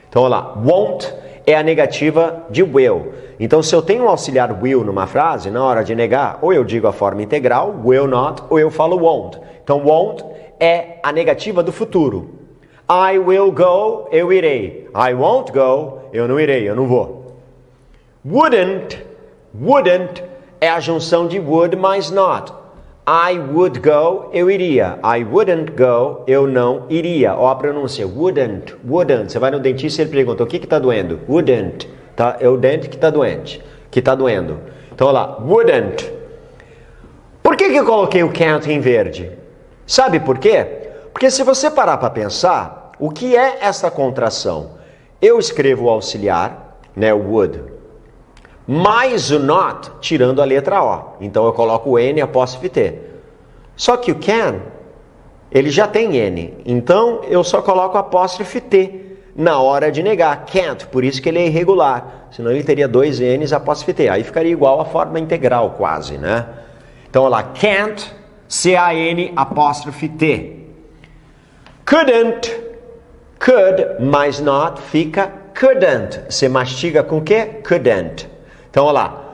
Então olha lá, won't é a negativa de will. Então se eu tenho um auxiliar will numa frase, na hora de negar, ou eu digo a forma integral, will not, ou eu falo won't. Então won't é a negativa do futuro. I will go, eu irei. I won't go, eu não irei, eu não vou. Wouldn't é a junção de would mais not. I would go, eu iria. I wouldn't go, eu não iria. Ó a pronúncia, wouldn't. Você vai no dentista e ele pergunta, o que está doendo? Wouldn't. Tá? É o dente que está doente, que está doendo. Então, olha lá, wouldn't. Por que eu coloquei o can't em verde? Sabe por quê? Porque se você parar para pensar, o que é essa contração? Eu escrevo o auxiliar, né, o would, mais o not, tirando a letra O. Então eu coloco o N apóstrofe T. Só que o can, ele já tem N. Então eu só coloco apóstrofe T na hora de negar. Can't, por isso que ele é irregular. Senão ele teria dois N's apóstrofe T. Aí ficaria igual a forma integral quase, né? Então olha lá, can't, C-A-N apóstrofe T. Couldn't, could mais not fica couldn't. Você mastiga com o quê? Couldn't. Então, olha lá.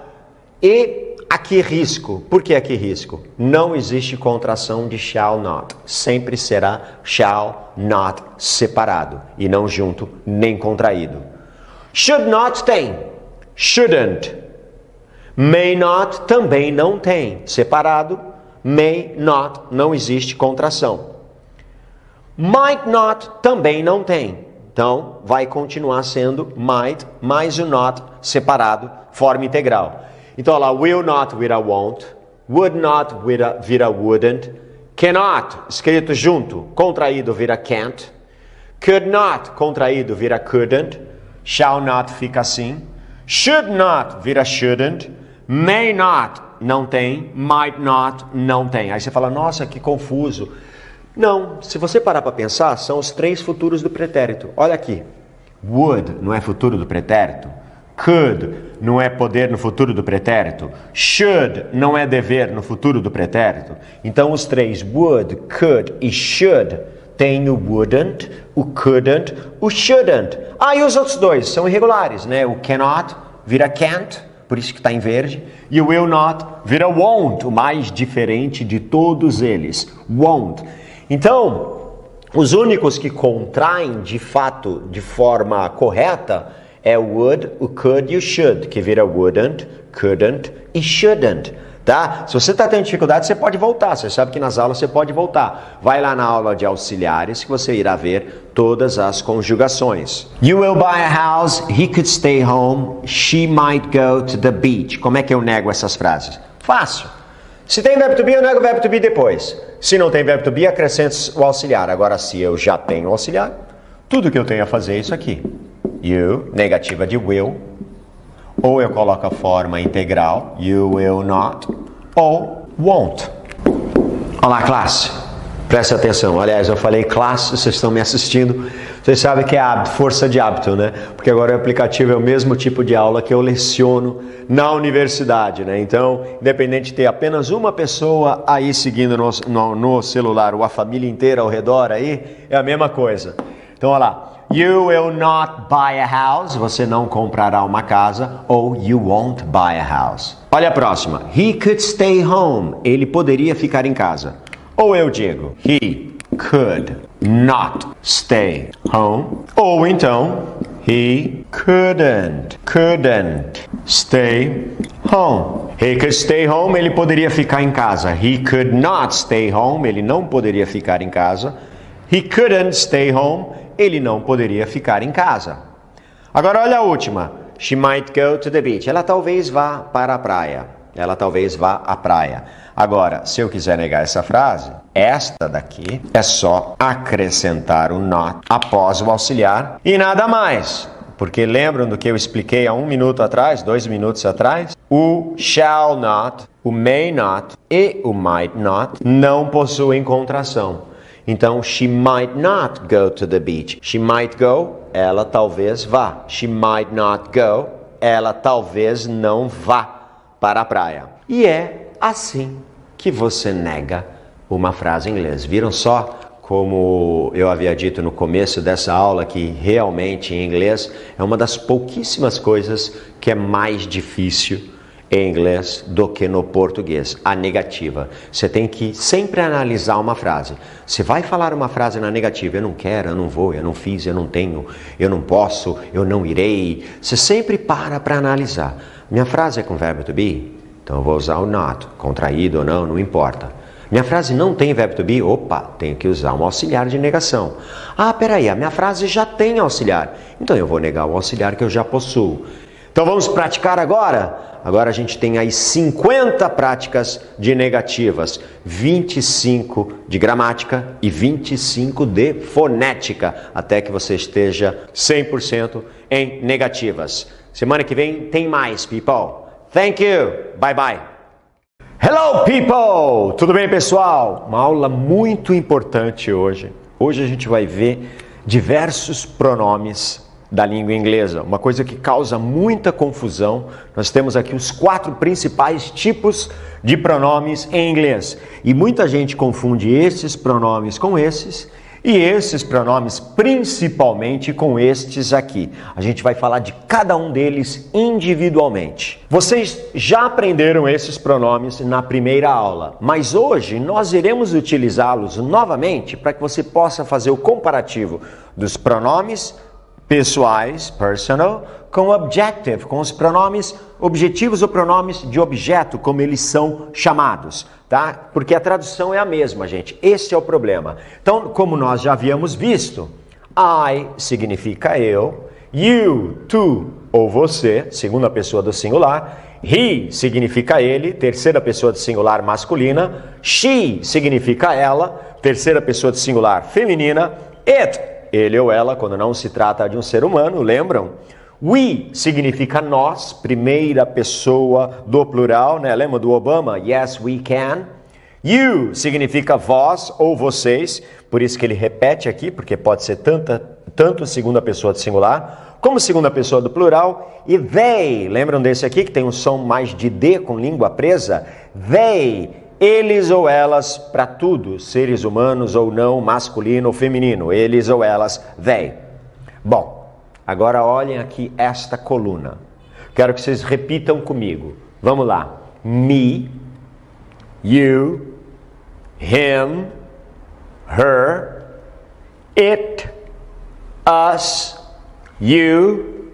E aqui risco. Por que aqui risco? Não existe contração de shall not. Sempre será shall not separado. E não junto, nem contraído. Should not tem. Shouldn't. May not também não tem. Separado. May not não existe contração. Might not também não tem. Então, vai continuar sendo might mais o not separado, forma integral. Então, olha lá, will not vira won't, would not vira wouldn't, cannot, escrito junto, contraído vira can't, could not, contraído vira couldn't, shall not fica assim, should not vira shouldn't, may not não tem, might not não tem. Aí você fala, nossa, que confuso. Não, se você parar para pensar, são os três futuros do pretérito. Olha aqui, would não é futuro do pretérito, could não é poder no futuro do pretérito, should não é dever no futuro do pretérito. Então os três, would, could e should, tem o wouldn't, o couldn't, o shouldn't. Ah, e os outros dois são irregulares, né? O cannot vira can't, por isso que está em verde, e o will not vira won't, o mais diferente de todos eles, won't. Então, os únicos que contraem de fato, de forma correta, é o would, o could e o should, que vira wouldn't, couldn't e shouldn't, tá? Se você está tendo dificuldade, você pode voltar, você sabe que nas aulas você pode voltar. Vai lá na aula de auxiliares que você irá ver todas as conjugações. You will buy a house, he could stay home, she might go to the beach. Como é que eu nego essas frases? Fácil. Se tem verbo to be, eu nego o verbo to be depois. Se não tem verbo to be, acrescento o auxiliar. Agora, se eu já tenho o auxiliar, tudo que eu tenho a fazer é isso aqui. You, negativa de will. Ou eu coloco a forma integral, you will not. Ou won't. Olá, classe. Presta atenção. Aliás, eu falei classe, vocês estão me assistindo. Vocês sabem que é hábito, força de hábito, né? Porque agora o aplicativo é o mesmo tipo de aula que eu leciono na universidade, né? Então, independente de ter apenas uma pessoa aí seguindo no celular ou a família inteira ao redor aí, é a mesma coisa. Então, olha lá. You will not buy a house. Você não comprará uma casa. Ou you won't buy a house. Olha a próxima. He could stay home. Ele poderia ficar em casa. Ou eu digo, he could not stay home. Ou então, he couldn't stay home. He could stay home, ele poderia ficar em casa. He could not stay home, ele não poderia ficar em casa. He couldn't stay home, ele não poderia ficar em casa. Agora olha a última. She might go to the beach. Ela talvez vá para a praia. Ela talvez vá à praia. Agora, se eu quiser negar essa frase, esta daqui é só acrescentar o not após o auxiliar e nada mais. Porque lembram do que eu expliquei há 1 minuto atrás, 2 minutos atrás? O shall not, o may not e o might not não possuem contração. Então, she might not go to the beach. She might go, ela talvez vá. She might not go, ela talvez não vá para a praia. E é assim que você nega uma frase em inglês. Viram só como eu havia dito no começo dessa aula que realmente em inglês é uma das pouquíssimas coisas que é mais difícil em inglês do que no português, a negativa. Você tem que sempre analisar uma frase. Você vai falar uma frase na negativa, eu não quero, eu não vou, eu não fiz, eu não tenho, eu não posso, eu não irei. Você sempre para analisar. Minha frase é com verbo to be, então eu vou usar o not, contraído ou não, não importa. Minha frase não tem verbo to be, opa, tenho que usar um auxiliar de negação. Ah, peraí, a minha frase já tem auxiliar, então eu vou negar o auxiliar que eu já possuo. Então vamos praticar agora? Agora a gente tem aí 50 práticas de negativas, 25 de gramática e 25 de fonética, até que você esteja 100% em negativas. Semana que vem tem mais, people. Thank you. Bye bye. Hello, people! Tudo bem, pessoal? Uma aula muito importante hoje. Hoje a gente vai ver diversos pronomes da língua inglesa, uma coisa que causa muita confusão. Nós temos aqui os 4 principais tipos de pronomes em inglês. E muita gente confunde esses pronomes com esses e esses pronomes principalmente com estes aqui. A gente vai falar de cada um deles individualmente. Vocês já aprenderam esses pronomes na primeira aula, mas hoje nós iremos utilizá-los novamente para que você possa fazer o comparativo dos pronomes pessoais, personal, com objective, com os pronomes objetivos ou pronomes de objeto, como eles são chamados, tá? Porque a tradução é a mesma, gente. Esse é o problema. Então, como nós já havíamos visto, I significa eu, you, tu ou você, segunda pessoa do singular, he significa ele, terceira pessoa do singular masculina, she significa ela, terceira pessoa do singular feminina, it, ele ou ela, quando não se trata de um ser humano, lembram? We significa nós, primeira pessoa do plural, né? Lembra do Obama? Yes, we can. You significa vós ou vocês, por isso que ele repete aqui, porque pode ser tanto segunda pessoa do singular, como segunda pessoa do plural. E they, lembram desse aqui, que tem um som mais de D com língua presa? They, eles ou elas, para tudo, seres humanos ou não, masculino ou feminino, eles ou elas, they. Bom, agora olhem aqui esta coluna. Quero que vocês repitam comigo. Vamos lá. Me, you, him, her, it, us, you,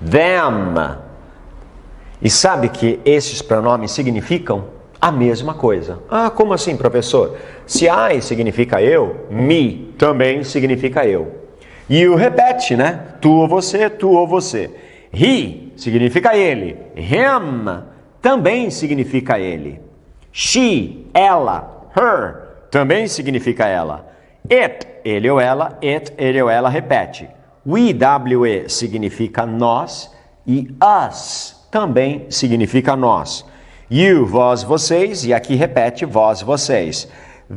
them. E sabe que esses pronomes significam a mesma coisa. Ah, como assim, professor? Se I significa eu, me também significa eu. You repete, né? Tu ou você, tu ou você. He significa ele. Him também significa ele. She, ela. Her também significa ela. It, ele ou ela. It, ele ou ela repete. We, W-E significa nós. E us também significa nós. You, vós, vocês, e aqui repete vós, vocês.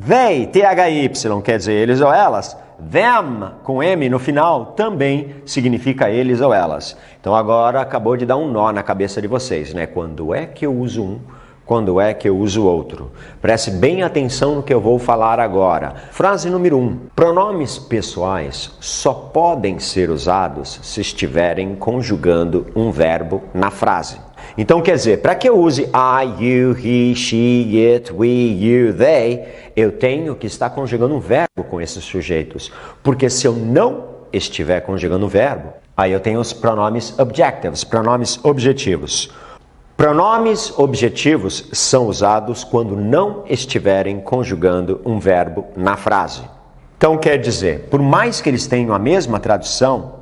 They, T-H-Y, quer dizer eles ou elas. Them, com M no final, também significa eles ou elas. Então agora acabou de dar um nó na cabeça de vocês, né? Quando é que eu uso um, quando é que eu uso outro? Preste bem atenção no que eu vou falar agora. Frase número 1. Pronomes pessoais só podem ser usados se estiverem conjugando um verbo na frase. Então, quer dizer, para que eu use I, you, he, she, it, we, you, they, eu tenho que estar conjugando um verbo com esses sujeitos. Porque se eu não estiver conjugando um verbo, aí eu tenho os pronomes objectives, pronomes objetivos. Pronomes objetivos são usados quando não estiverem conjugando um verbo na frase. Então, quer dizer, por mais que eles tenham a mesma tradução,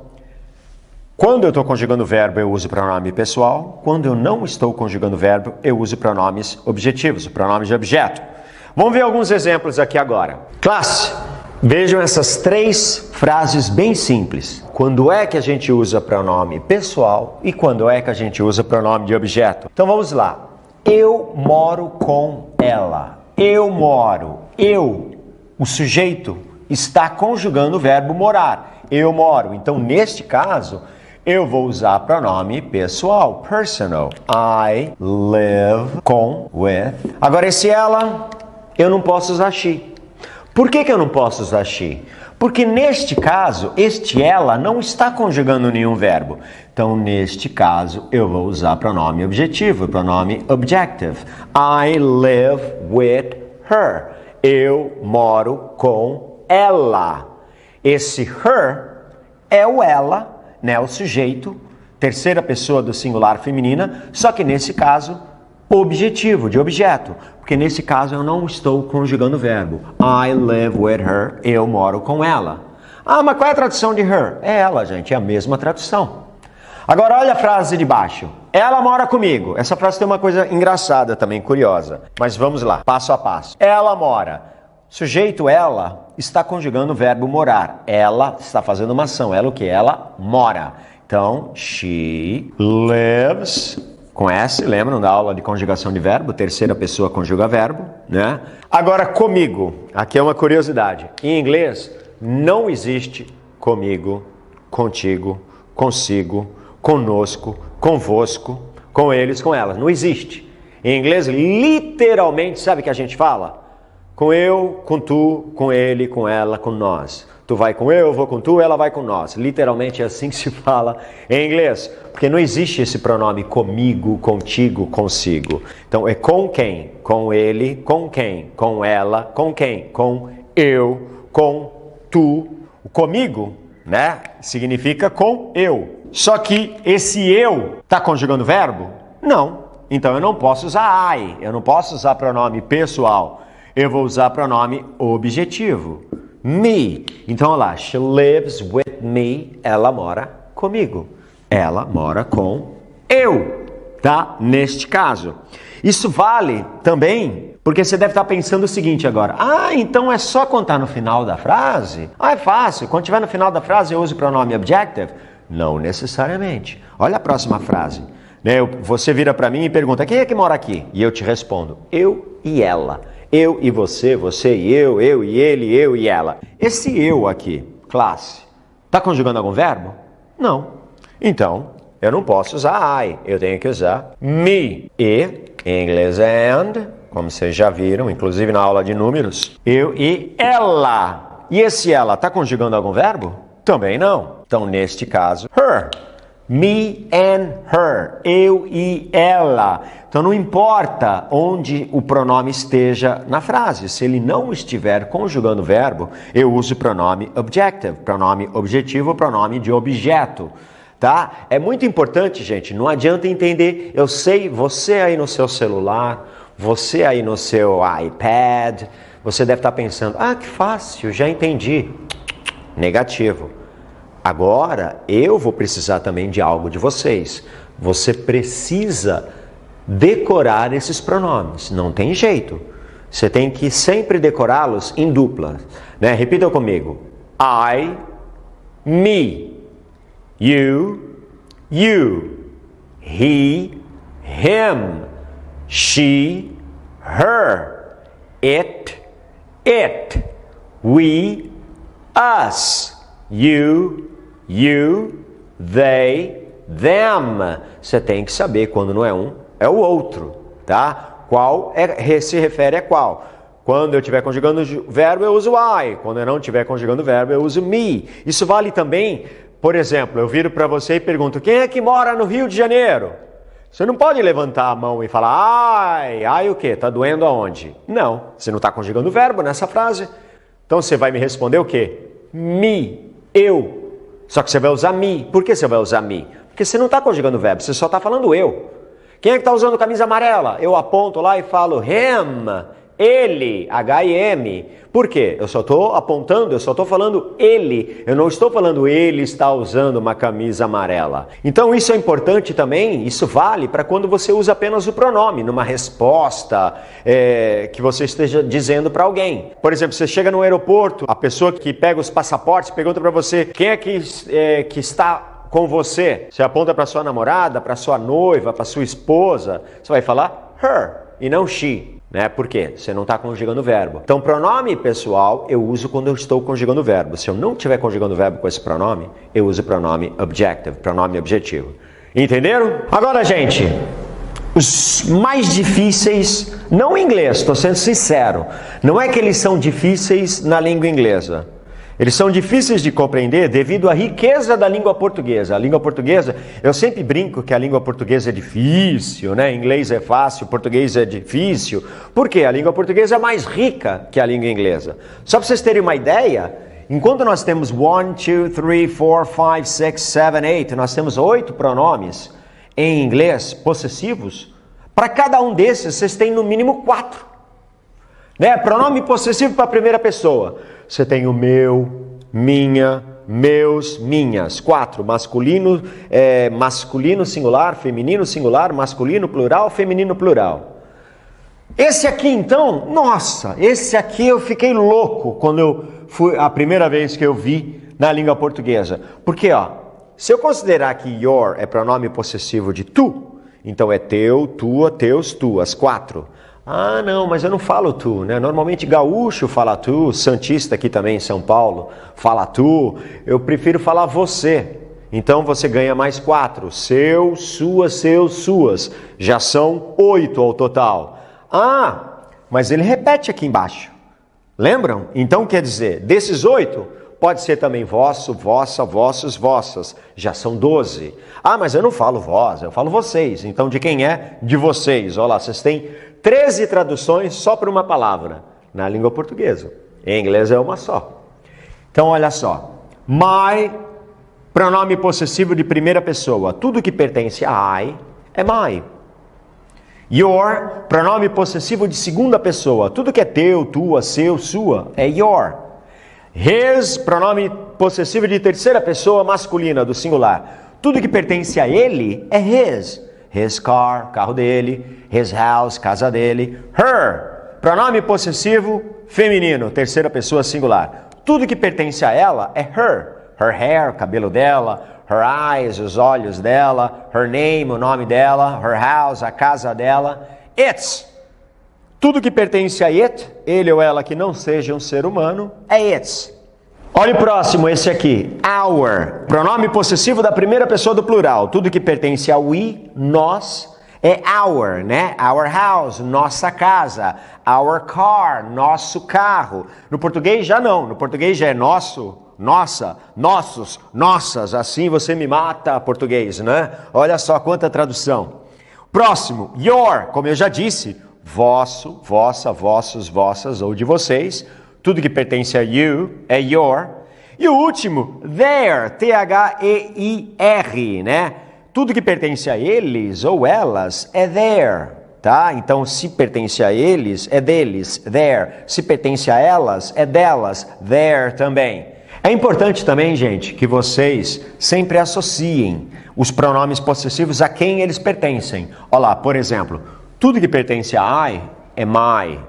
quando eu estou conjugando o verbo, eu uso o pronome pessoal. Quando eu não estou conjugando o verbo, eu uso pronomes objetivos, pronomes de objeto. Vamos ver alguns exemplos aqui agora. Classe, vejam essas 3 frases bem simples. Quando é que a gente usa pronome pessoal e quando é que a gente usa pronome de objeto? Então vamos lá. Eu moro com ela. Eu moro. Eu, o sujeito, está conjugando o verbo morar. Eu moro. Então, neste caso, eu vou usar pronome pessoal, personal. I live com, with. Agora, esse ela, eu não posso usar she. Por que eu não posso usar she? Porque neste caso, este ela não está conjugando nenhum verbo. Então, neste caso, eu vou usar pronome objetivo, pronome objective. I live with her. Eu moro com ela. Esse her é o ela, né, o sujeito, terceira pessoa do singular feminina, só que nesse caso, objetivo, de objeto. Porque nesse caso eu não estou conjugando o verbo. I live with her, eu moro com ela. Ah, mas qual é a tradução de her? É ela, gente, é a mesma tradução. Agora olha a frase de baixo. Ela mora comigo. Essa frase tem uma coisa engraçada também, curiosa. Mas vamos lá, passo a passo. Ela mora. Sujeito ela está conjugando o verbo morar. Ela está fazendo uma ação. Ela o que? Ela mora. Então, she lives... Com S, lembram da aula de conjugação de verbo? Terceira pessoa conjuga verbo, né? Agora, comigo. Aqui é uma curiosidade. Em inglês, não existe comigo, contigo, consigo, conosco, convosco, com eles, com elas. Não existe. Em inglês, literalmente, sabe o que a gente fala? Com eu, com tu, com ele, com ela, com nós. Tu vai com eu vou com tu, ela vai com nós. Literalmente é assim que se fala em inglês. Porque não existe esse pronome comigo, contigo, consigo. Então é com quem? Com ele, com quem? Com ela, com quem? Com eu, com tu. O comigo, né? Significa com eu. Só que esse eu está conjugando verbo? Não. Então eu não posso usar I. Eu não posso usar pronome pessoal. Eu vou usar pronome objetivo. Me. Então, olha lá. She lives with me. Ela mora comigo. Ela mora com eu. Tá? Neste caso. Isso vale também porque você deve estar pensando o seguinte agora. Ah, então é só contar no final da frase? Ah, é fácil. Quando estiver no final da frase, eu uso o pronome objective? Não necessariamente. Olha a próxima frase. Você vira para mim e pergunta, quem é que mora aqui? E eu te respondo, eu e ela. Eu e você, você e eu e ele, eu e ela. Esse eu aqui, classe, está conjugando algum verbo? Não. Então, eu não posso usar I, eu tenho que usar me. E, em inglês é and, como vocês já viram, inclusive na aula de números, eu e ela. E esse ela está conjugando algum verbo? Também não. Então, neste caso, her. Me and her, eu e ela. Então não importa onde o pronome esteja na frase, se ele não estiver conjugando o verbo, eu uso o pronome objective, pronome objetivo, pronome de objeto, tá? É muito importante, gente, não adianta entender, eu sei, você aí no seu celular, você aí no seu iPad, você deve estar pensando, ah, que fácil, já entendi. Negativo. Agora, eu vou precisar também de algo de vocês. Você precisa decorar esses pronomes. Não tem jeito. Você tem que sempre decorá-los em dupla. Né? Repita comigo. I, me. You, you. He, him. She, her. It, it. We, us. You, they, them. Você tem que saber quando não é um, é o outro, tá? Qual se refere a qual? Quando eu estiver conjugando o verbo, eu uso I. Quando eu não estiver conjugando o verbo, eu uso me. Isso vale também, por exemplo, eu viro para você e pergunto, quem é que mora no Rio de Janeiro? Você não pode levantar a mão e falar, ai o quê? Tá doendo aonde? Não, você não está conjugando o verbo nessa frase. Então você vai me responder o quê? Me. Eu. Só que você vai usar me. Por que você vai usar me? Porque você não está conjugando o verbo, você só está falando eu. Quem é que está usando camisa amarela? Eu aponto lá e falo him, ele, H-I-M. Por quê? Eu só estou apontando, eu só estou falando ele. Eu não estou falando ele está usando uma camisa amarela. Então isso é importante também, isso vale para quando você usa apenas o pronome, numa resposta que você esteja dizendo para alguém. Por exemplo, você chega no aeroporto, a pessoa que pega os passaportes pergunta para você, quem é que está com você? Você aponta para sua namorada, para sua noiva, para sua esposa, você vai falar her e não she. Né? Por quê? Você não está conjugando o verbo. Então, pronome pessoal eu uso quando eu estou conjugando o verbo. Se eu não estiver conjugando o verbo com esse pronome, eu uso o pronome objective, pronome objetivo. Entenderam? Agora, gente, os mais difíceis, não em inglês, estou sendo sincero, não é que eles são difíceis na língua inglesa. Eles são difíceis de compreender devido à riqueza da língua portuguesa. A língua portuguesa, eu sempre brinco que a língua portuguesa é difícil, né? Inglês é fácil, português é difícil. Por quê? A língua portuguesa é mais rica que a língua inglesa. Só para vocês terem uma ideia, enquanto nós temos 1, 2, 3, 4, 5, 6, 7, 8, nós temos 8 pronomes em inglês possessivos. Para cada um desses, vocês têm no mínimo 4. Né? Pronome possessivo para a primeira pessoa. Você tem o meu, minha, meus, minhas. 4. Masculino, masculino singular, feminino singular, masculino plural, feminino plural. Esse aqui então, nossa, esse aqui eu fiquei louco quando eu fui a primeira vez que eu vi na língua portuguesa. Porque, ó, se eu considerar que your é pronome possessivo de tu, então é teu, tua, teus, tuas. 4. Ah, não, mas eu não falo tu, né? Normalmente gaúcho fala tu, santista aqui também em São Paulo fala tu. Eu prefiro falar você. Então você ganha mais 4. Seu, sua, seus, suas. Já são 8 ao total. Ah, mas ele repete aqui embaixo. Lembram? Então quer dizer, desses 8, pode ser também vosso, vossa, vossos, vossas. Já são 12. Ah, mas eu não falo vós, eu falo vocês. Então de quem é? De vocês. Olha lá, vocês têm 13 traduções só para uma palavra na língua portuguesa. Em inglês é uma só. Então olha só. My, pronome possessivo de primeira pessoa. Tudo que pertence a I é my. Your, pronome possessivo de segunda pessoa. Tudo que é teu, tua, seu, sua é your. His, pronome possessivo de terceira pessoa masculina, do singular. Tudo que pertence a ele é his. His car, carro dele. His house, casa dele. Her, pronome possessivo feminino, terceira pessoa singular. Tudo que pertence a ela é her. Her hair, cabelo dela. Her eyes, os olhos dela. Her name, o nome dela. Her house, a casa dela. It's. Tudo que pertence a it, ele ou ela que não seja um ser humano, é its. Olha o próximo, esse aqui. Our, pronome possessivo da primeira pessoa do plural. Tudo que pertence a we, nós, é our, né? Our house, nossa casa. Our car, nosso carro. No português já não. No português já é nosso, nossa, nossos, nossas. Assim você me mata, português, né? Olha só quanta tradução. Próximo, your, como eu já disse. Vosso, vossa, vossos, vossas ou de vocês. Tudo que pertence a you é your. E o último, their, T-H-E-I-R, né? Tudo que pertence a eles ou elas é their, tá? Então, se pertence a eles, é deles, their. Se pertence a elas, é delas, their também. É importante também, gente, que vocês sempre associem os pronomes possessivos a quem eles pertencem. Olha lá, por exemplo, tudo que pertence a I é my.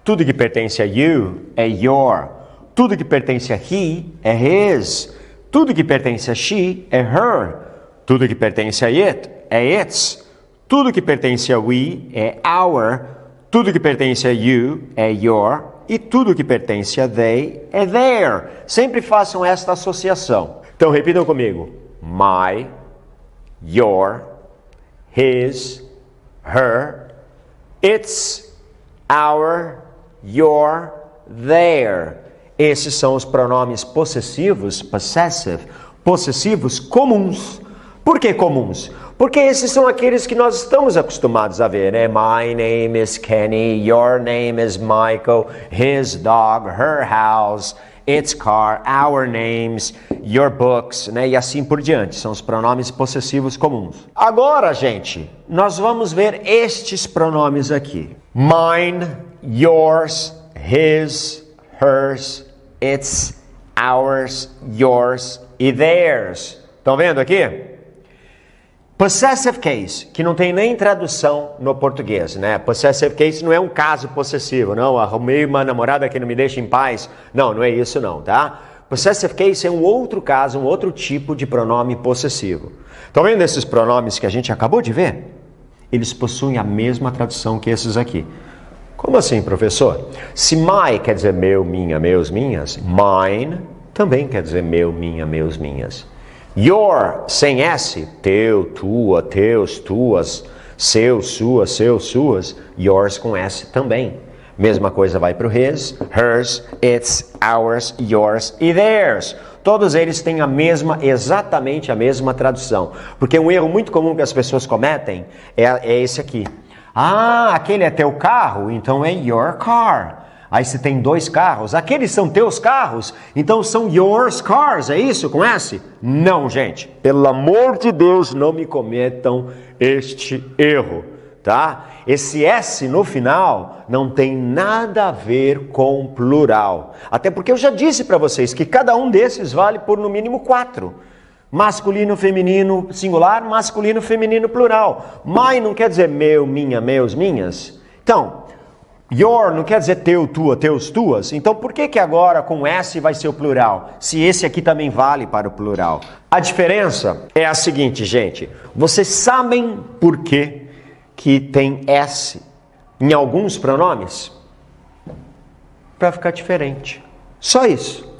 Tudo que pertence a you é your. Tudo que pertence a he é his. Tudo que pertence a she é her. Tudo que pertence a it é its. Tudo que pertence a we é our. Tudo que pertence a you é your. E tudo que pertence a they é their. Sempre façam esta associação. Então repitam comigo. My, your, his, her, its, our, your, their. Esses são os pronomes possessivos, possessive, possessivos comuns. Por que comuns? Porque esses são aqueles que nós estamos acostumados a ver, né? My name is Kenny, your name is Michael, his dog, her house, its car, our names, your books, né? E assim por diante. São os pronomes possessivos comuns. Agora, gente, nós vamos ver estes pronomes aqui. Mine, yours, his, hers, its, ours, yours e theirs. Estão vendo aqui? Possessive case, que não tem nem tradução no português, né? Possessive case não é um caso possessivo, não. Arrumei uma namorada que não me deixa em paz. Não, não é isso não, tá? Possessive case é um outro caso, um outro tipo de pronome possessivo. Estão vendo esses pronomes que a gente acabou de ver? Eles possuem a mesma tradução que esses aqui. Como assim, professor? Se my quer dizer meu, minha, meus, minhas, mine também quer dizer meu, minha, meus, minhas. Your, sem S, teu, tua, teus, tuas, seu, sua, seus, suas, yours com S também. Mesma coisa vai para o his, hers, its, ours, yours e theirs. Todos eles têm exatamente a mesma tradução. Porque um erro muito comum que as pessoas cometem é esse aqui. Ah, aquele é teu carro, então é your car. Aí se tem 2 carros, aqueles são teus carros, então são yours cars, é isso com S? Não, gente. Pelo amor de Deus, não me cometam este erro, tá? Esse S no final não tem nada a ver com plural. Até porque eu já disse para vocês que cada um desses vale por no mínimo 4. Masculino, feminino, singular, masculino, feminino, plural. My não quer dizer meu, minha, meus, minhas. Então, your não quer dizer teu, tua, teus, tuas. Então, por que agora com S vai ser o plural? Se esse aqui também vale para o plural. A diferença é a seguinte, gente. Vocês sabem por que tem S em alguns pronomes? Para ficar diferente. Só isso.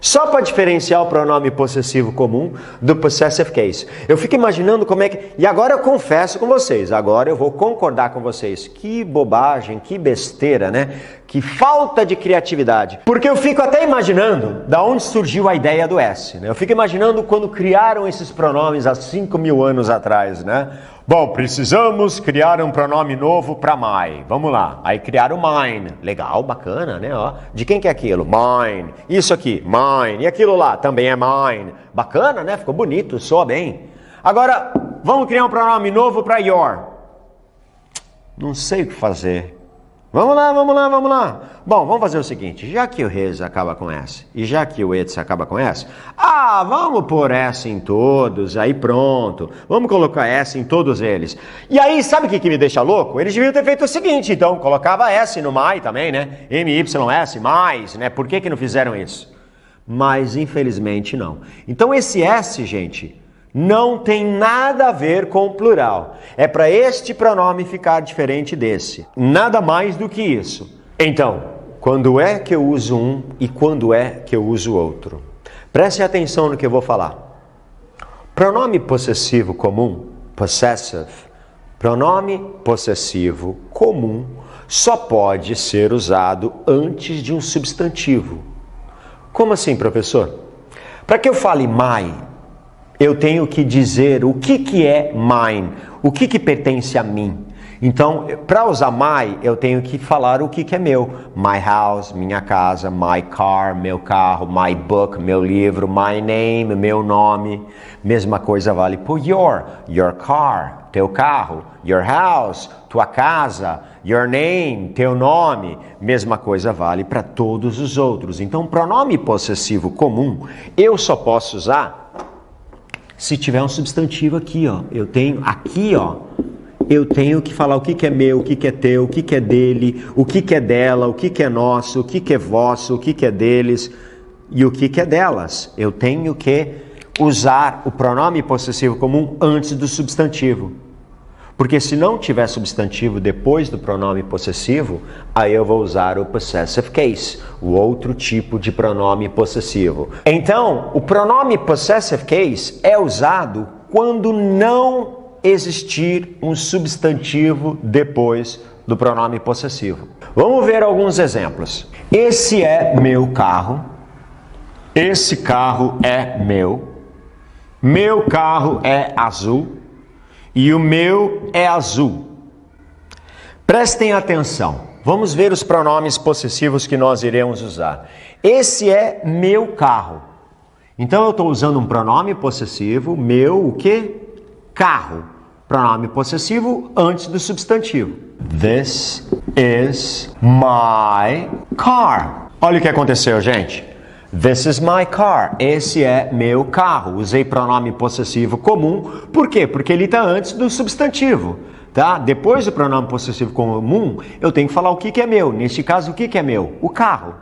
Só para diferenciar o pronome possessivo comum do possessive case. Eu fico imaginando como é que... E agora eu confesso com vocês, agora eu vou concordar com vocês. Que bobagem, que besteira, né? Que falta de criatividade. Porque eu fico até imaginando da onde surgiu a ideia do S, né? Eu fico imaginando quando criaram esses pronomes há 5.000 anos atrás, né? Bom, precisamos criar um pronome novo para my. Vamos lá. Aí criaram mine. Legal, bacana, né? Ó, de quem que é aquilo? Mine. Isso aqui, mine. E aquilo lá também é mine. Bacana, né? Ficou bonito, soa bem. Agora, vamos criar um pronome novo para your. Não sei o que fazer. Vamos lá. Bom, vamos fazer o seguinte, já que o his acaba com S e já que o its acaba com S, vamos pôr S em todos, aí pronto. Vamos colocar S em todos eles. E aí, sabe o que me deixa louco? Eles deviam ter feito o seguinte, então, colocava S no my também, né? MYS, mais, né? Por que não fizeram isso? Mas, infelizmente, não. Então, esse S, gente... não tem nada a ver com o plural. É para este pronome ficar diferente desse. Nada mais do que isso. Então, quando é que eu uso um e quando é que eu uso outro? Preste atenção no que eu vou falar. Pronome possessivo comum, possessive, pronome possessivo comum só pode ser usado antes de um substantivo. Como assim, professor? Para que eu fale my, eu tenho que dizer o que é mine, o que pertence a mim. Então, para usar my, eu tenho que falar o que é meu. My house, minha casa, my car, meu carro, my book, meu livro, my name, meu nome. Mesma coisa vale por your car, teu carro, your house, tua casa, your name, teu nome. Mesma coisa vale para todos os outros. Então, pronome possessivo comum, eu só posso usar se tiver um substantivo aqui, ó. Eu tenho aqui, ó. Eu tenho que falar o que é meu, o que é teu, o que é dele, o que é dela, o que é nosso, o que é vosso, o que é deles e o que é delas. Eu tenho que usar o pronome possessivo comum antes do substantivo. Porque se não tiver substantivo depois do pronome possessivo, aí eu vou usar o possessive case, o outro tipo de pronome possessivo. Então, o pronome possessive case é usado quando não existir um substantivo depois do pronome possessivo. Vamos ver alguns exemplos. Esse é meu carro. Esse carro é meu. Meu carro é azul. E o meu é azul. Prestem atenção. Vamos ver os pronomes possessivos que nós iremos usar. Esse é meu carro. Então eu estou usando um pronome possessivo, meu o quê? Carro. Pronome possessivo antes do substantivo. This is my car. Olha o que aconteceu, gente. This is my car. Esse é meu carro. Usei pronome possessivo comum. Por quê? Porque ele está antes do substantivo. Tá? Depois do pronome possessivo comum, eu tenho que falar o que é meu. Neste caso, o que é meu? O carro.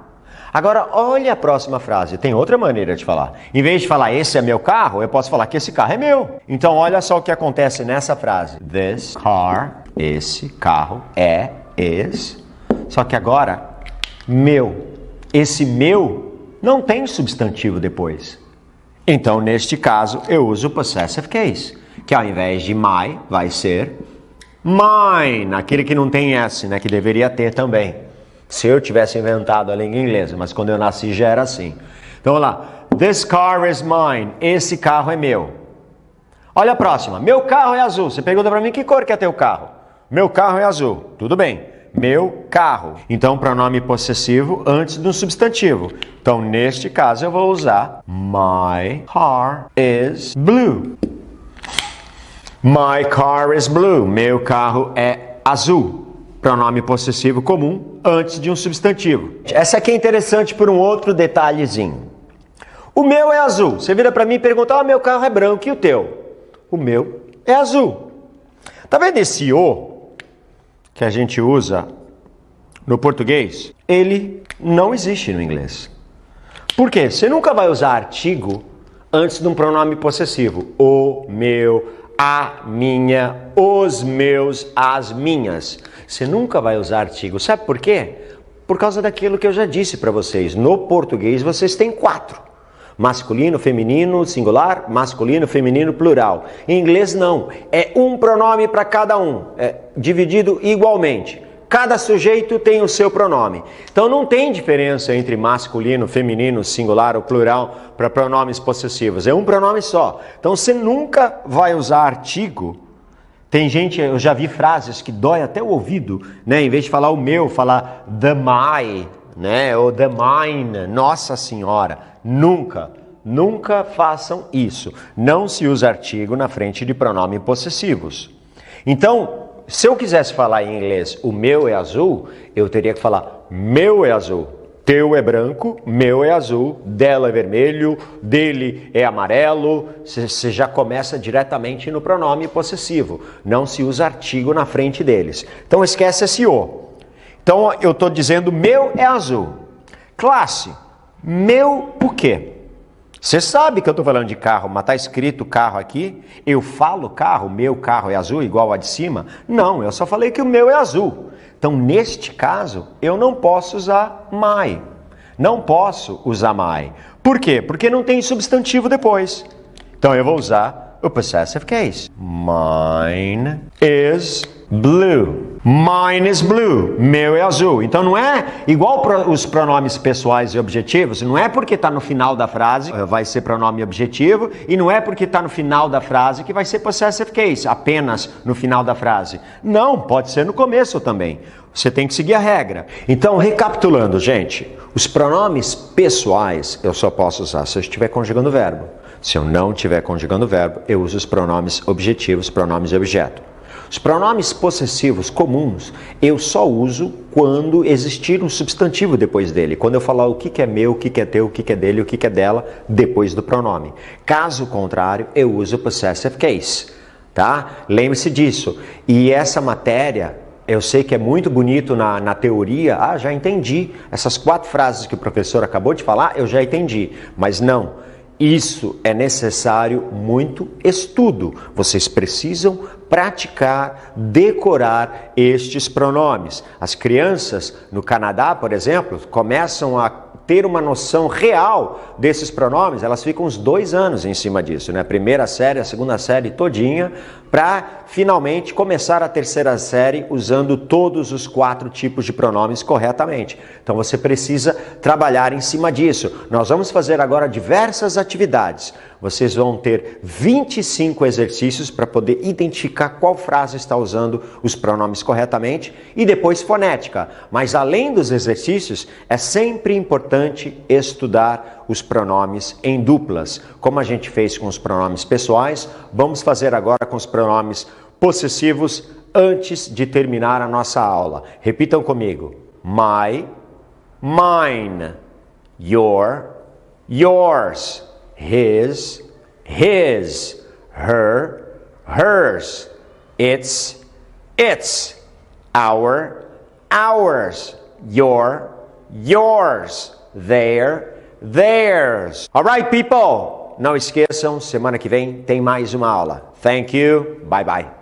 Agora, olha a próxima frase. Tem outra maneira de falar. Em vez de falar esse é meu carro, eu posso falar que esse carro é meu. Então, olha só o que acontece nessa frase. This car, esse carro, is. Só que agora, meu. Esse meu não tem substantivo depois. Então, neste caso, eu uso o possessive case, que ao invés de my, vai ser mine, aquele que não tem S, né, que deveria ter também. Se eu tivesse inventado a língua inglesa, mas quando eu nasci já era assim. Então vamos lá. This car is mine. Esse carro é meu. Olha a próxima. Meu carro é azul. Você pergunta para mim que cor que é teu carro? Meu carro é azul. Tudo bem. Meu carro. Então, pronome possessivo antes do substantivo. Então, neste caso, eu vou usar My car is blue. My car is blue. Meu carro é azul. Pronome possessivo comum antes de um substantivo. Essa aqui é interessante por um outro detalhezinho. O meu é azul. Você vira para mim e pergunta, meu carro é branco e o teu? O meu é azul. Tá vendo esse o que a gente usa no português? Ele não existe no inglês. Por quê? Você nunca vai usar artigo antes de um pronome possessivo. O, meu, a, minha, os meus, as minhas. Você nunca vai usar artigo. Sabe por quê? Por causa daquilo que eu já disse para vocês. No português vocês têm 4. Masculino, feminino, singular, masculino, feminino, plural. Em inglês não. É um pronome para cada um. É dividido igualmente. Cada sujeito tem o seu pronome. Então não tem diferença entre masculino, feminino, singular ou plural para pronomes possessivos. É um pronome só. Então você nunca vai usar artigo. Tem gente, eu já vi frases que dói até o ouvido, né? Em vez de falar o meu, falar the my, né? Ou the mine, Nossa Senhora. Nunca façam isso. Não se usa artigo na frente de pronomes possessivos. Então, se eu quisesse falar em inglês o meu é azul, eu teria que falar meu é azul. Teu é branco, meu é azul, dela é vermelho, dele é amarelo. Você já começa diretamente no pronome possessivo. Não se usa artigo na frente deles. Então esquece esse o. Então eu estou dizendo meu é azul. Classe, meu o quê? Você sabe que eu estou falando de carro, mas está escrito carro aqui? Eu falo carro, meu carro é azul igual a de cima? Não, eu só falei que o meu é azul. Então, neste caso, eu não posso usar my. Não posso usar my. Por quê? Porque não tem substantivo depois. Então, eu vou usar o possessive case. Mine is blue. Mine is blue. Meu é azul. Então, não é igual os pronomes pessoais e objetivos. Não é porque está no final da frase vai ser pronome objetivo. E não é porque está no final da frase que vai ser possessive case. Apenas no final da frase. Não, pode ser no começo também. Você tem que seguir a regra. Então, recapitulando, gente. Os pronomes pessoais eu só posso usar se eu estiver conjugando o verbo. Se eu não estiver conjugando o verbo, eu uso os pronomes objetivos, pronomes de objeto. Os pronomes possessivos comuns eu só uso quando existir um substantivo depois dele. Quando eu falar o que é meu, o que é teu, o que é dele, o que é dela, depois do pronome. Caso contrário, eu uso o possessive case. Tá? Lembre-se disso. E essa matéria, eu sei que é muito bonito na teoria. Já entendi. Essas 4 frases que o professor acabou de falar, eu já entendi. Mas não. Isso é necessário muito estudo. Vocês precisam praticar, decorar estes pronomes. As crianças no Canadá, por exemplo, começam a ter uma noção real desses pronomes. Elas ficam uns 2 anos em cima disso, né? A primeira série, a segunda série todinha, para finalmente começar a terceira série usando todos os 4 tipos de pronomes corretamente. Então você precisa trabalhar em cima disso. Nós vamos fazer agora diversas atividades. Vocês vão ter 25 exercícios para poder identificar qual frase está usando os pronomes corretamente e depois fonética. Mas além dos exercícios, é sempre importante estudar os pronomes em duplas. Como a gente fez com os pronomes pessoais, vamos fazer agora com os pronomes possessivos antes de terminar a nossa aula. Repitam comigo. My, mine, your, yours. His, his, her, hers, its, our, ours, your, yours, theirs. All right, people. Não esqueçam, semana que vem tem mais uma aula. Thank you. Bye bye.